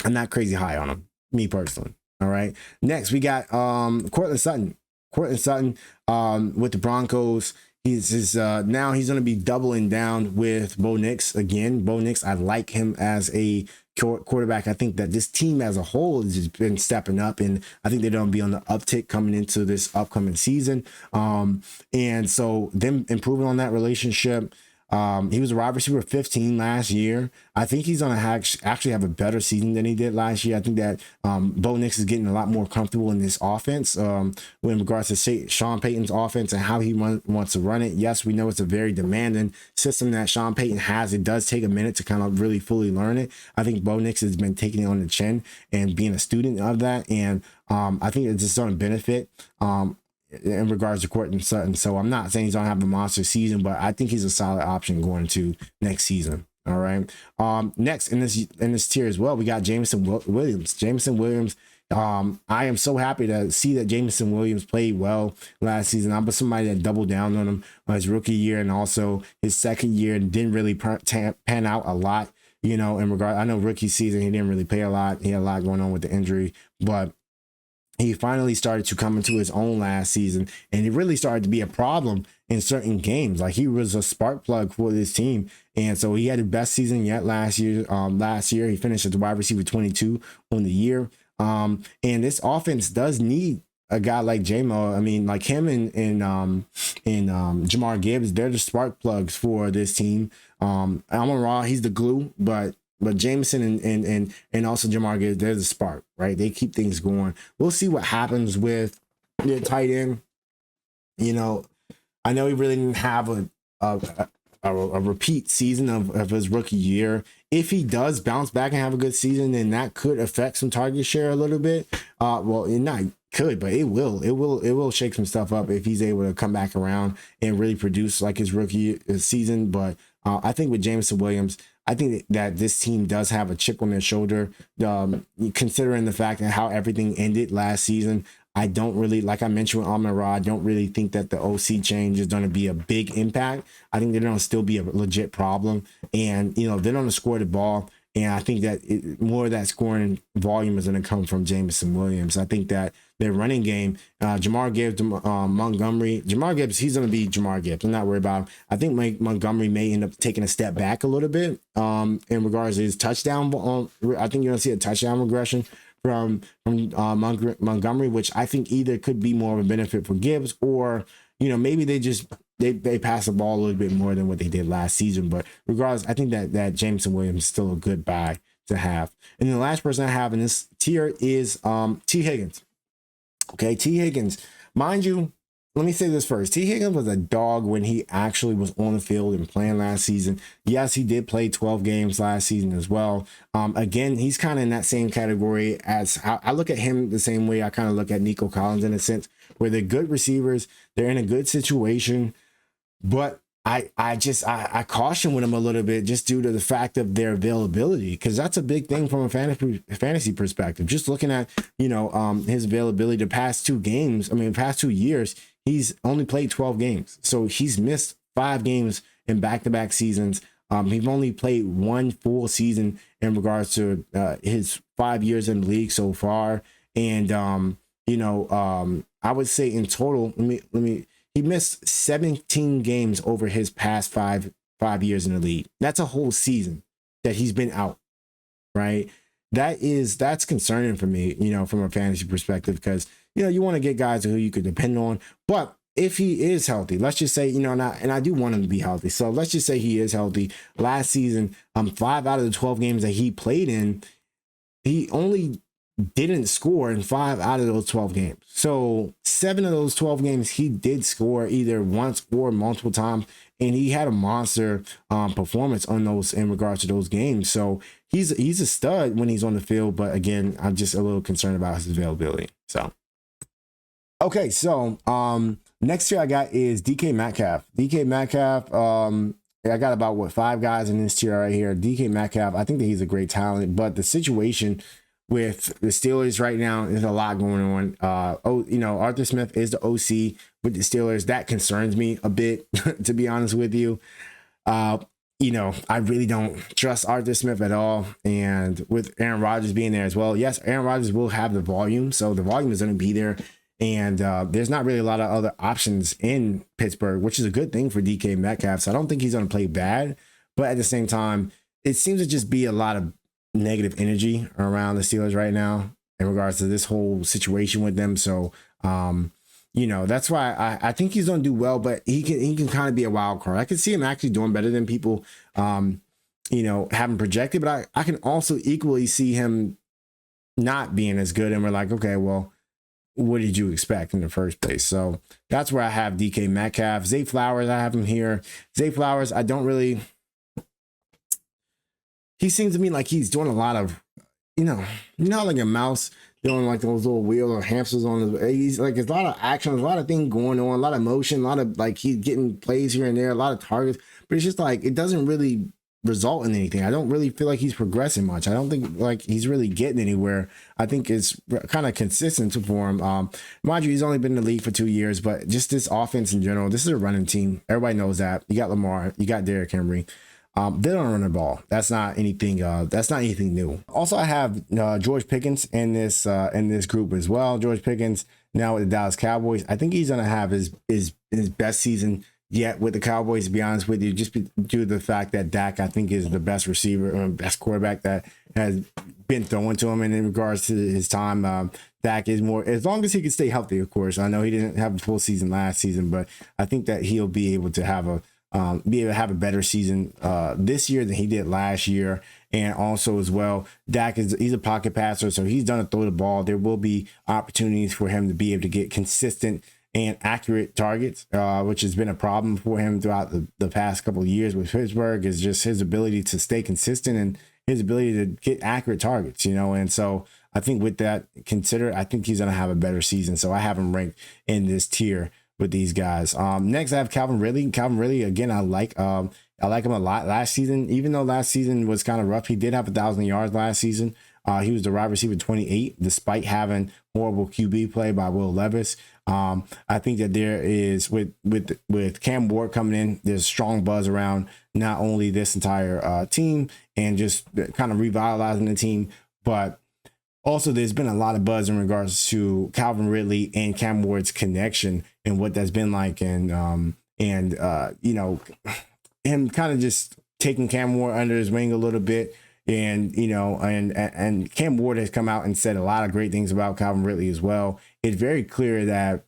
not crazy high on him, me personally. All right. Next, we got Courtland Sutton. With the Broncos. Now he's going to be doubling down with Bo Nix again. Bo Nix, I like him as a quarterback. I think that this team as a whole has just been stepping up, and I think they're going to be on the uptick coming into this upcoming season. And so them improving on that relationship. He was a wide receiver 15 last year. I think he's going to actually have a better season than he did last year. I think that Bo Nix is getting a lot more comfortable in this offense in regards to Sean Payton's offense and how he wants to run it. Yes, we know it's a very demanding system that Sean Payton has. It does take a minute to kind of really fully learn it. I think Bo Nix has been taking it on the chin and being a student of that. And I think it's just going to benefit in regards to Courtland Sutton. So I'm not saying he's gonna have a monster season, but I think he's a solid option going to next season. All right. Next in this tier as well, we got Jameson Williams. Jameson Williams. I am so happy to see that Jameson Williams played well last season. I was somebody that doubled down on him his rookie year and also his second year and didn't really pan out a lot. You know, in regard, I know rookie season he didn't really play a lot. He had a lot going on with the injury, but he finally started to come into his own last season, and he really started to be a problem in certain games. Like, he was a spark plug for this team, and so he had the best season yet last year. Last year, he finished as the wide receiver 22 on the year. And this offense does need a guy like J-Mo. I mean, like him and Jamar Gibbs, they're the spark plugs for this team. Amon-Ra, he's the glue, but Jameson and also Jamar Gibbs, they're the spark, right? They keep things going. We'll see what happens with the tight end. You know, I know he really didn't have a repeat season of his rookie year. If he does bounce back and have a good season, then that could affect some target share a little bit. Well, it not could, but it will shake some stuff up if he's able to come back around and really produce like his rookie season. But I think with Jameson Williams, I think that this team does have a chip on their shoulder, considering the fact that how everything ended last season. I don't really, like I mentioned with Amon-Ra, I don't really think that the OC change is going to be a big impact. I think they're going to still be a legit problem. And, you know, they're going to score the ball. And I think that more of that scoring volume is going to come from Jameson Williams. I think that their running game, Jamar Gibbs, Montgomery, Jamar Gibbs, he's going to be Jamar Gibbs. I'm not worried about him. I think Montgomery may end up taking a step back a little bit in regards to his touchdown. I think you're going to see a touchdown regression from Montgomery, which I think either could be more of a benefit for Gibbs, or, you know, maybe they pass the ball a little bit more than what they did last season. But regardless, I think that Jameson Williams is still a good buy to have. And the last person I have in this tier is T. Higgins. Okay, T. Higgins. Mind you, let me say this first. T. Higgins was a dog when he actually was on the field and playing last season. Yes, he did play 12 games last season as well. Again, he's kind of in that same category as I look at him the same way I kind of look at Nico Collins in a sense, where they're good receivers. They're in a good situation, but I caution with him a little bit just due to the fact of their availability, because that's a big thing from a fantasy perspective. Just looking at, you know, his availability the past 2 years, he's only played 12 games. So he's missed 5 games in back-to-back seasons. He's only played 1 full season in regards to his 5 years in the league so far. And, I would say in total, he missed 17 games over his past five years in the league. That's a whole season that he's been out, right? That's concerning for me, you know, from a fantasy perspective, because, you know, you want to get guys who you could depend on. But if he is healthy, let's just say, you know, and I do want him to be healthy. So let's just say he is healthy. Last season, 5 out of the 12 games that he played in, he only didn't score in 5 out of those 12 games. So 7 of those 12 games, he did score either once or multiple times. And he had a monster performance on those in regards to those games. So he's a stud when he's on the field. But again, I'm just a little concerned about his availability. So, okay. So next tier I got is DK Metcalf. DK Metcalf, I got about 5 guys in this tier right here. DK Metcalf, I think that he's a great talent, but the situation with the Steelers right now, there's a lot going on. Arthur Smith is the OC with the Steelers. That concerns me a bit, to be honest with you. I really don't trust Arthur Smith at all. And with Aaron Rodgers being there as well, yes, Aaron Rodgers will have the volume. So the volume is going to be there. And there's not really a lot of other options in Pittsburgh, which is a good thing for DK Metcalf. So I don't think he's going to play bad. But at the same time, it seems to just be a lot of negative energy around the Steelers right now in regards to this whole situation with them. So, that's why I think he's going to do well, but he can kind of be a wild card. I can see him actually doing better than people, haven't projected, but I can also equally see him not being as good. And we're like, okay, well, what did you expect in the first place? So that's where I have DK Metcalf. Zay Flowers, I have him here. Zay Flowers, I don't really, he seems to me like he's doing a lot of, like a mouse doing like those little wheel or hamsters on his, he's like, there's a lot of action, there's a lot of things going on, a lot of motion, a lot of like he's getting plays here and there, a lot of targets, but it's just like, it doesn't really result in anything. I don't really feel like he's progressing much. I don't think like he's really getting anywhere. I think it's kind of consistent for him. Mind you, he's only been in the league for 2 years, but just this offense in general, this is a running team. Everybody knows that. You got Lamar, you got Derrick Henry. They don't run the ball. That's not anything. That's not anything new. Also, I have George Pickens in this group as well. George Pickens now with the Dallas Cowboys. I think he's gonna have his best season yet with the Cowboys. To be honest with you, just due to the fact that Dak, I think, is the best receiver or best quarterback that has been thrown to him. And in regards to his time, Dak is more, as long as he can stay healthy. Of course, I know he didn't have a full season last season, but I think that he'll be able to have a better season this year than he did last year. And also as well, Dak he's a pocket passer, so he's done to throw the ball. There will be opportunities for him to be able to get consistent and accurate targets, which has been a problem for him throughout the past couple of years with Pittsburgh, is just his ability to stay consistent and his ability to get accurate targets, And so I think with that considered, I think he's going to have a better season. So I have him ranked in this tier with these guys. Next, I have Calvin Ridley. Calvin Ridley, again, I like him a lot last season. Even though last season was kind of rough, he did have 1,000 yards last season. He was the wide receiver 28, despite having horrible QB play by Will Levis. I think that there is with Cam Ward coming in, there's strong buzz around not only this entire team and just kind of revitalizing the team, but also there's been a lot of buzz in regards to Calvin Ridley and Cam Ward's connection and what that's been like, and him kind of just taking Cam Ward under his wing a little bit. And, and Cam Ward has come out and said a lot of great things about Calvin Ridley as well. It's very clear that,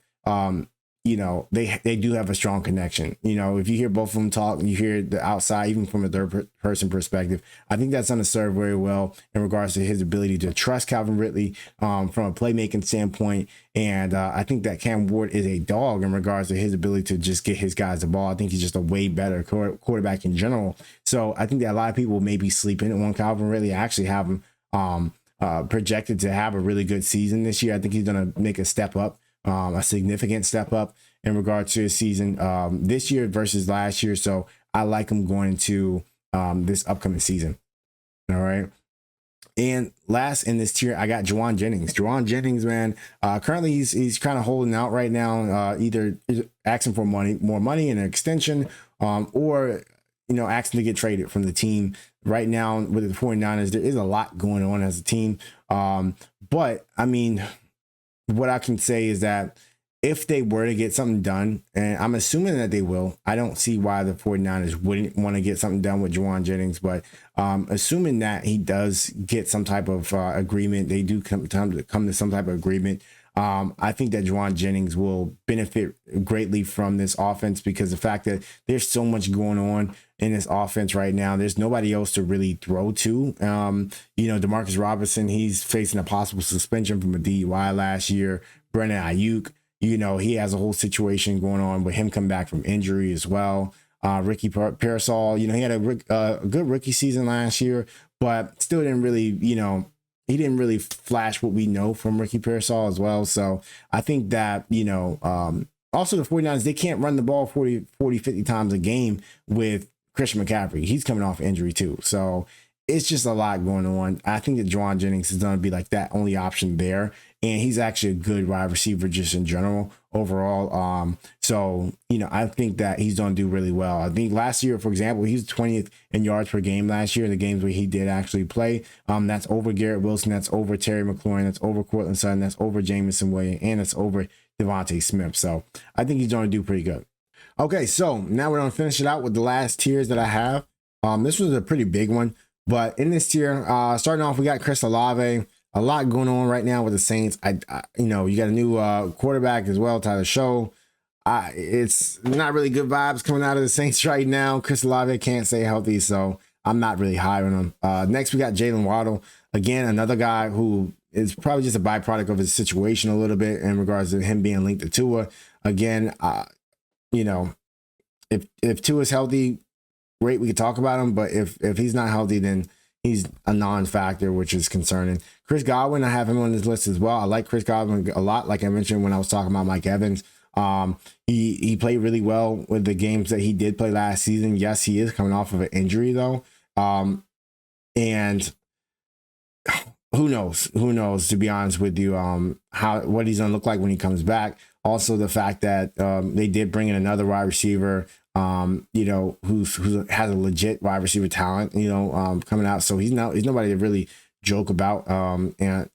they do have a strong connection. If you hear both of them talk, you hear the outside, even from a third person perspective, I think that's going to serve very well in regards to his ability to trust Calvin Ridley from a playmaking standpoint. And I think that Cam Ward is a dog in regards to his ability to just get his guys the ball. I think he's just a way better quarterback in general. So I think that a lot of people may be sleeping on Calvin Ridley. I actually have him projected to have a really good season this year. I think he's going to make a step up. A significant step up in regards to his season this year versus last year. So I like him going into this upcoming season. All right. And last in this tier, I got Juwan Jennings. Juwan Jennings, man, currently he's kind of holding out right now, either asking for more money and an extension, or asking to get traded from the team. Right now with the 49ers, there is a lot going on as a team. But I mean, what I can say is that if they were to get something done, and I'm assuming that they will, I don't see why the 49ers wouldn't want to get something done with Juwan Jennings, but assuming that he does get some type of agreement, they do come to some type of agreement, I think that Juwan Jennings will benefit greatly from this offense, because the fact that there's so much going on in this offense right now, there's nobody else to really throw to. Demarcus Robinson, he's facing a possible suspension from a DUI last year. Brandon Ayuk, he has a whole situation going on with him coming back from injury as well. Ricky Pearsall, he had a good rookie season last year, but still didn't really, he didn't really flash what we know from Ricky Pearsall as well. So I think that, also the 49ers, they can't run the ball 40, 50 times a game with Christian McCaffrey. He's coming off injury too. So it's just a lot going on. I think that Juwan Jennings is going to be like that only option there. And he's actually a good wide receiver just in general overall. So I think that he's going to do really well. I think last year, for example, he was 20th in yards per game last year, the games where he did actually play. That's over Garrett Wilson. That's over Terry McLaurin. That's over Cortland Sutton. That's over Jameson Williams. And it's over Devontae Smith. So I think he's going to do pretty good. Okay, so now we're going to finish it out with the last tiers that I have. This was a pretty big one, But in this tier, starting off, we got Chris Olave. A lot going on right now with the Saints. You know, you got a new quarterback as well, Tyler Show. It's not really good vibes coming out of the Saints right now. Chris Olave can't stay healthy, so I'm not really high on him. Next, we got Jalen Waddle. Again, another guy who is probably just a byproduct of his situation a little bit in regards to him being linked to Tua. Again, you know, if Tua's healthy, great, we could talk about him. But if he's not healthy, then he's a non-factor, which is concerning. Chris Godwin, I have him on this list as well. I like Chris Godwin a lot, like I mentioned when I was talking about Mike Evans. He played really well with the games that he did play last season. Yes, he is coming off of an injury though. And who knows, to be honest with you, what he's gonna look like when he comes back. Also the fact that they did bring in another wide receiver, you know, who has a legit wide receiver talent, you know, coming out. So he's nobody to really joke about. And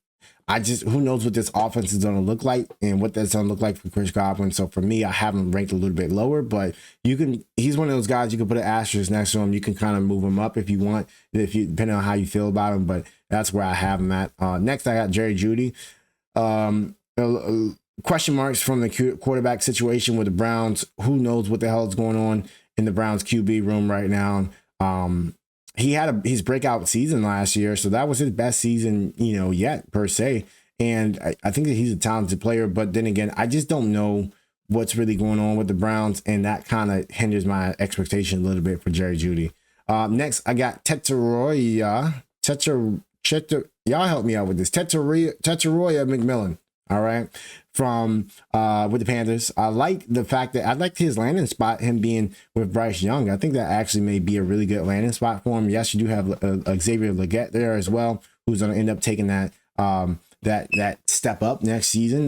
who knows what this offense is going to look like and what that's going to look like for Chris Godwin. So for me, I have him ranked a little bit lower, but he's one of those guys you can put an asterisk next to him. You can kind of move him up if you want, depending on how you feel about him, but that's where I have him at. Next, I got Jerry Jeudy. Question marks from the quarterback situation with the Browns. Who knows what the hell is going on in the Browns QB room right now? He had his breakout season last year, so that was his best season, you know, yet per se. And I think that he's a talented player, but then again, I just don't know what's really going on with the Browns, and that kind of hinders my expectation a little bit for Jerry Jeudy. Next, I got Teteroya. Y'all help me out with this. Teteroya McMillan. All right, from with the Panthers. I like the fact that I liked his landing spot, him being with Bryce Young. I think that actually may be a really good landing spot for him. Yes, you do have Xavier Legette there as well, who's going to end up taking that that step up next season.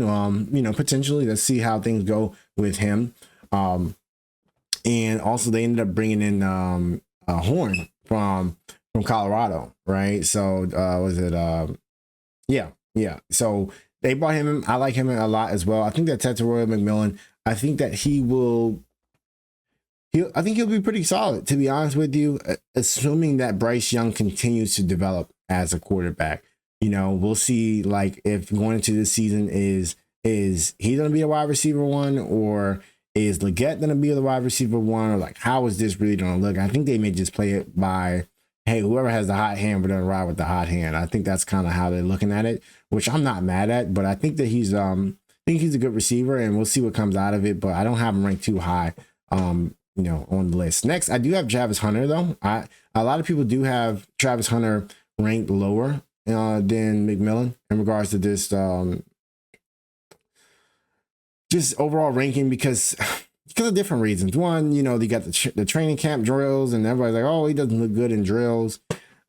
You know, potentially. Let's see how things go with him. And also they ended up bringing in a Horn from Colorado, right? So was it yeah. So they brought him in. I like him a lot as well. I think that Teteroya McMillan, I think that he'll be pretty solid, to be honest with you, assuming that Bryce Young continues to develop as a quarterback. You know, we'll see, like, if going into this season is he going to be a wide receiver one, or is Legette going to be the wide receiver one, or like, how is this really going to look? I think they may just play it by, hey, whoever has the hot hand, we're going to ride with the hot hand. I think that's kind of how they're looking at it, which I'm not mad at, but I think that he's a good receiver, and we'll see what comes out of it, but I don't have him ranked too high, you know, on the list. Next, I do have Travis Hunter though. A lot of people do have Travis Hunter ranked lower than McMillan in regards to this just overall ranking because of different reasons. One, you know, they got the training camp drills, and everybody's like, oh, he doesn't look good in drills.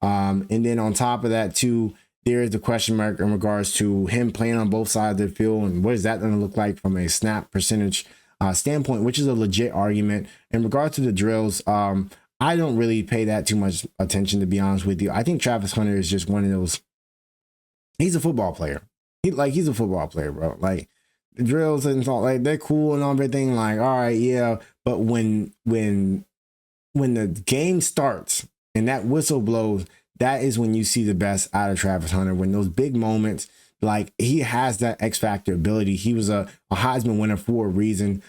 And then on top of that, too, there is the question mark in regards to him playing on both sides of the field, and what is that going to look like from a snap percentage standpoint, which is a legit argument. In regards to the drills, I don't really pay that too much attention, to be honest with you. I think Travis Hunter is just one of those. He's a football player. He's a football player, bro. Like, the drills and all, like, they're cool and everything. Like, all right, yeah. But when the game starts and that whistle blows, that is when you see the best out of Travis Hunter. When those big moments, like, he has that X factor ability. He was a Heisman winner for a reason.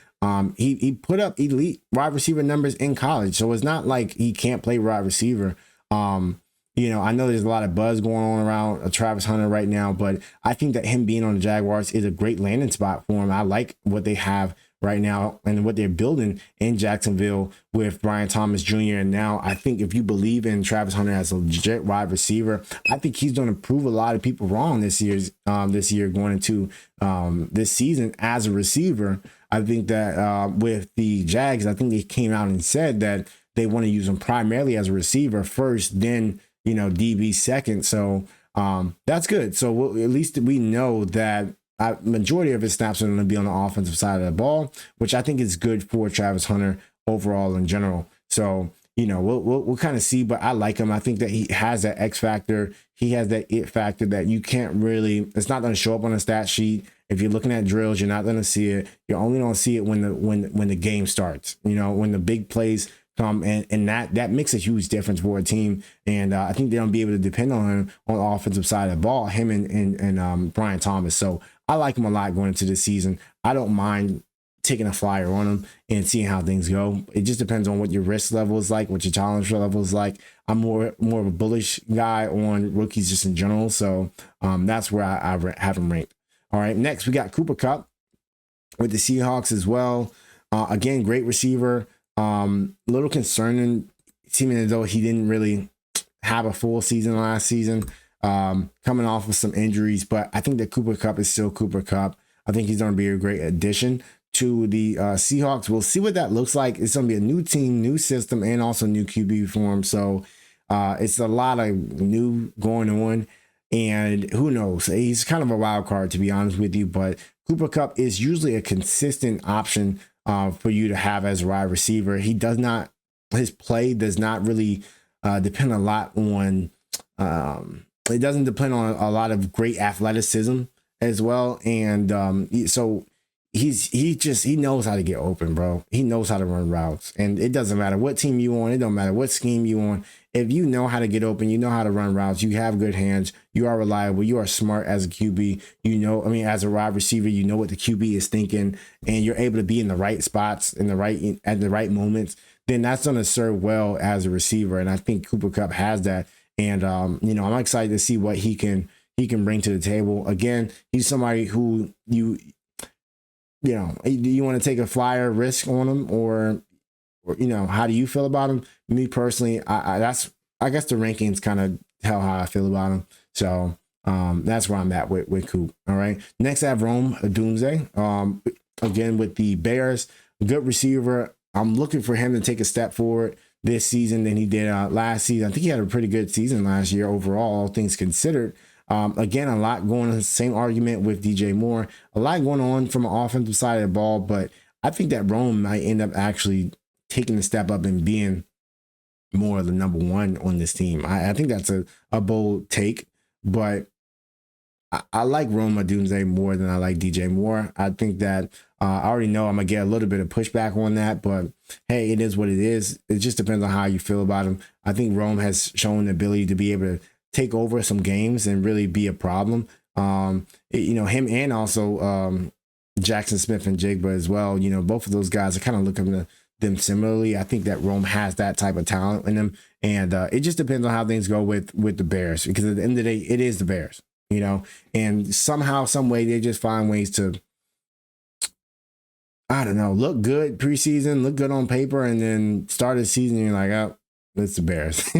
He put up elite wide receiver numbers in college, so it's not like he can't play wide receiver. You know, I know there's a lot of buzz going on around Travis Hunter right now, but I think that him being on the Jaguars is a great landing spot for him. I like what they have right now and what they're building in Jacksonville with Brian Thomas Jr. And now I think if you believe in Travis Hunter as a legit wide receiver, I think he's going to prove a lot of people wrong this year going into this season as a receiver. I think that with the Jags, I think they came out and said that they want to use him primarily as a receiver first, then, you know, DB second. So that's good. So at least we know that majority of his snaps are going to be on the offensive side of the ball, which I think is good for Travis Hunter overall in general. So, you know, we'll kind of see, but I like him. I think that he has that X factor. He has that it factor that you can't really, it's not going to show up on a stat sheet. If you're looking at drills, you're not going to see it. You're only going to see it when the game starts, you know, when the big plays and that makes a huge difference for a team. And I think they'll be able to depend on him on the offensive side of the ball, him and Brian Thomas. So I like him a lot going into this season. I don't mind taking a flyer on him and seeing how things go. It just depends on what your risk level is like, what your challenge level is like. I'm more of a bullish guy on rookies just in general. So that's where I have him ranked. All right, next we got Cooper Kupp with the Seahawks as well. Again, great receiver. Little concerning, seeming as though he didn't really have a full season last season, coming off of some injuries. But I think that Cooper Kupp is still Cooper Kupp. I think he's going to be a great addition to the Seahawks. We'll see what that looks like. It's going to be a new team, new system, and also new QB form. So it's a lot of new going on. And who knows? He's kind of a wild card, to be honest with you. But Cooper Kupp is usually a consistent option for you to have as a wide receiver. His play does not really depend a lot on, it doesn't depend on a lot of great athleticism as well. And so he knows how to get open, bro. He knows how to run routes. And it doesn't matter what team you on. It don't matter what scheme you on. If you know how to get open, you know how to run routes, you have good hands, you are reliable, you are smart as a QB, as a wide receiver, you know what the QB is thinking, and you're able to be in the right spots at the right moments, then that's going to serve well as a receiver. And I think Cooper Kupp has that. And I'm excited to see what he can bring to the table. Again, he's somebody who do you want to take a flyer risk on him, or how do you feel about him? Me personally, I guess the rankings kind of tell how I feel about him. So that's where I'm at with Coop. All right. Next, I have Rome Odunze. Again, with the Bears, good receiver. I'm looking for him to take a step forward this season than he did last season. I think he had a pretty good season last year overall, all things considered. Again, a lot going on. Same argument with DJ Moore. A lot going on from an offensive side of the ball, but I think that Rome might end up actually taking a step up and being more of the number one on this team. I think that's a bold take, but I like Rome Odunze more than I like DJ Moore. I think that I already know I'm going to get a little bit of pushback on that, but hey, it is what it is. It just depends on how you feel about him. I think Rome has shown the ability to be able to take over some games and really be a problem. Him and also Jackson Smith and Jigba as well. Both of those guys are kind of looking at them similarly. I think that Rome has that type of talent in them, and it just depends on how things go with the Bears, because at the end of the day, it is the Bears, and somehow, some way, they just find ways to, I don't know, look good preseason, look good on paper, and then start the season, you're like, oh, it's the Bears,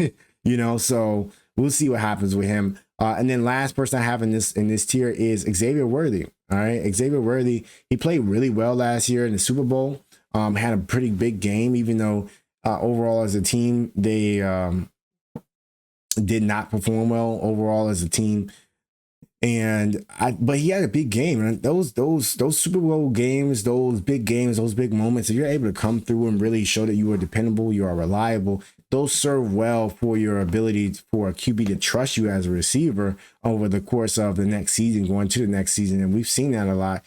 so we'll see what happens with him. And then last person I have in this tier is Xavier Worthy. All right, Xavier Worthy, he played really well last year in the Super Bowl. Had a pretty big game, even though overall as a team they did not perform well overall as a team. But he had a big game, and those Super Bowl games, those big games, those big moments, if you're able to come through and really show that you are dependable, you are reliable, those serve well for your ability for a QB to trust you as a receiver over the course of the next season, going to the next season. And we've seen that a lot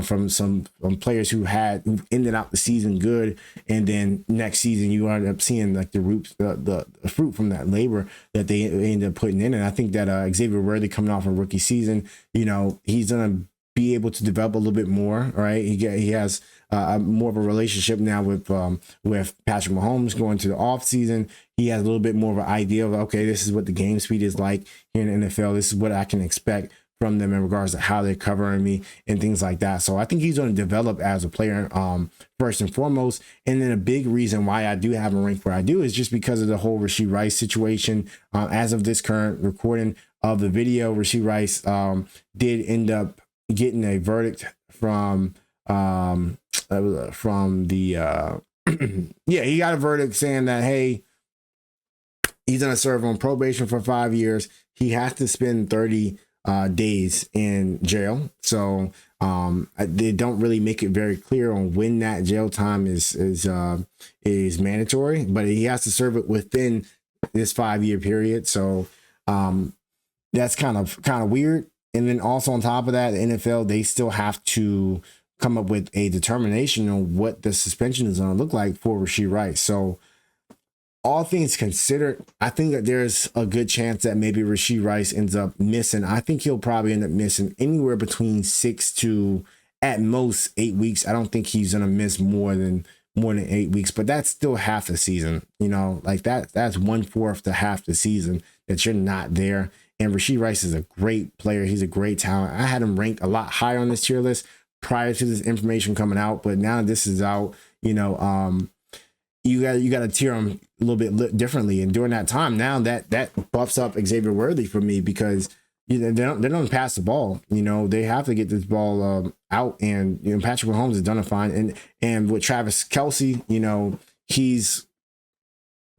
from some players who ended out the season good, and then next season you end up seeing like the fruit from that labor that they ended up putting in. And I think that Xavier Worthy, coming off a rookie season, he's gonna be able to develop a little bit more. Right, he has more of a relationship now with Patrick Mahomes going to the off season. He has a little bit more of an idea of, okay, this is what the game speed is like here in the NFL. This is what I can expect from them in regards to how they're covering me and things like that. So I think he's going to develop as a player first and foremost. And then a big reason why I do have him ranked where I do is just because of the whole Rashee Rice situation. As of this current recording of the video, Rashee Rice did end up getting a verdict from the he got a verdict saying that, hey, he's going to serve on probation for 5 years. He has to spend 30 days in jail. So they don't really make it very clear on when that jail time is mandatory, but he has to serve it within this 5-year period. So that's kind of weird. And then also on top of that, the NFL, they still have to come up with a determination on what the suspension is going to look like for Rashee Rice. So all things considered, I think that there's a good chance that maybe Rashee Rice ends up missing. I think he'll probably end up missing anywhere between 6 to at most 8 weeks. I don't think he's gonna miss more than 8 weeks, but that's still half the season. You know, like that's 1/4 to half the season that you're not there. And Rashee Rice is a great player. He's a great talent. I had him ranked a lot higher on this tier list prior to this information coming out, but now this is out, you know, you got to tier them a little bit differently. And during that time, now that buffs up Xavier Worthy for me, because you know they don't pass the ball. You know, they have to get this ball out, and you know Patrick Mahomes has done it fine. And with Travis Kelce, you know, he's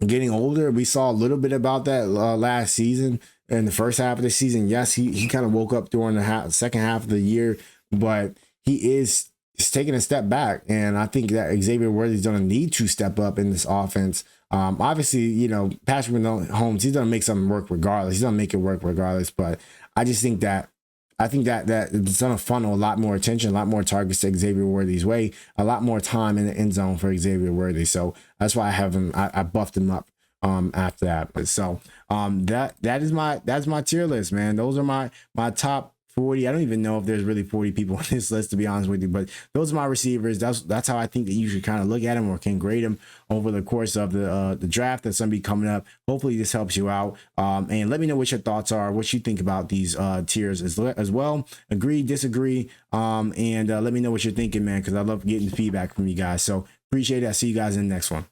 getting older. We saw a little bit about that last season in the first half of the season. Yes, he kind of woke up during the second half of the year, but he is taking a step back. And I think that Xavier Worthy is going to need to step up in this offense. Obviously, you know, Patrick Mahomes, he's going to make something work regardless. He's going to make it work regardless. But I just think that that it's going to funnel a lot more attention, a lot more targets to Xavier Worthy's way, a lot more time in the end zone for Xavier Worthy. So that's why I have him. I buffed him up after that. So that's my tier list, man. Those are my top 40. I don't even know if there's really 40 people on this list, to be honest with you, but those are my receivers. That's how I think that you should kind of look at them or can grade them over the course of the draft that's going to be coming up. Hopefully this helps you out. And let me know what your thoughts are, what you think about these tiers as well. Agree, disagree, and let me know what you're thinking, man, because I love getting feedback from you guys. So appreciate it. I'll see you guys in the next one.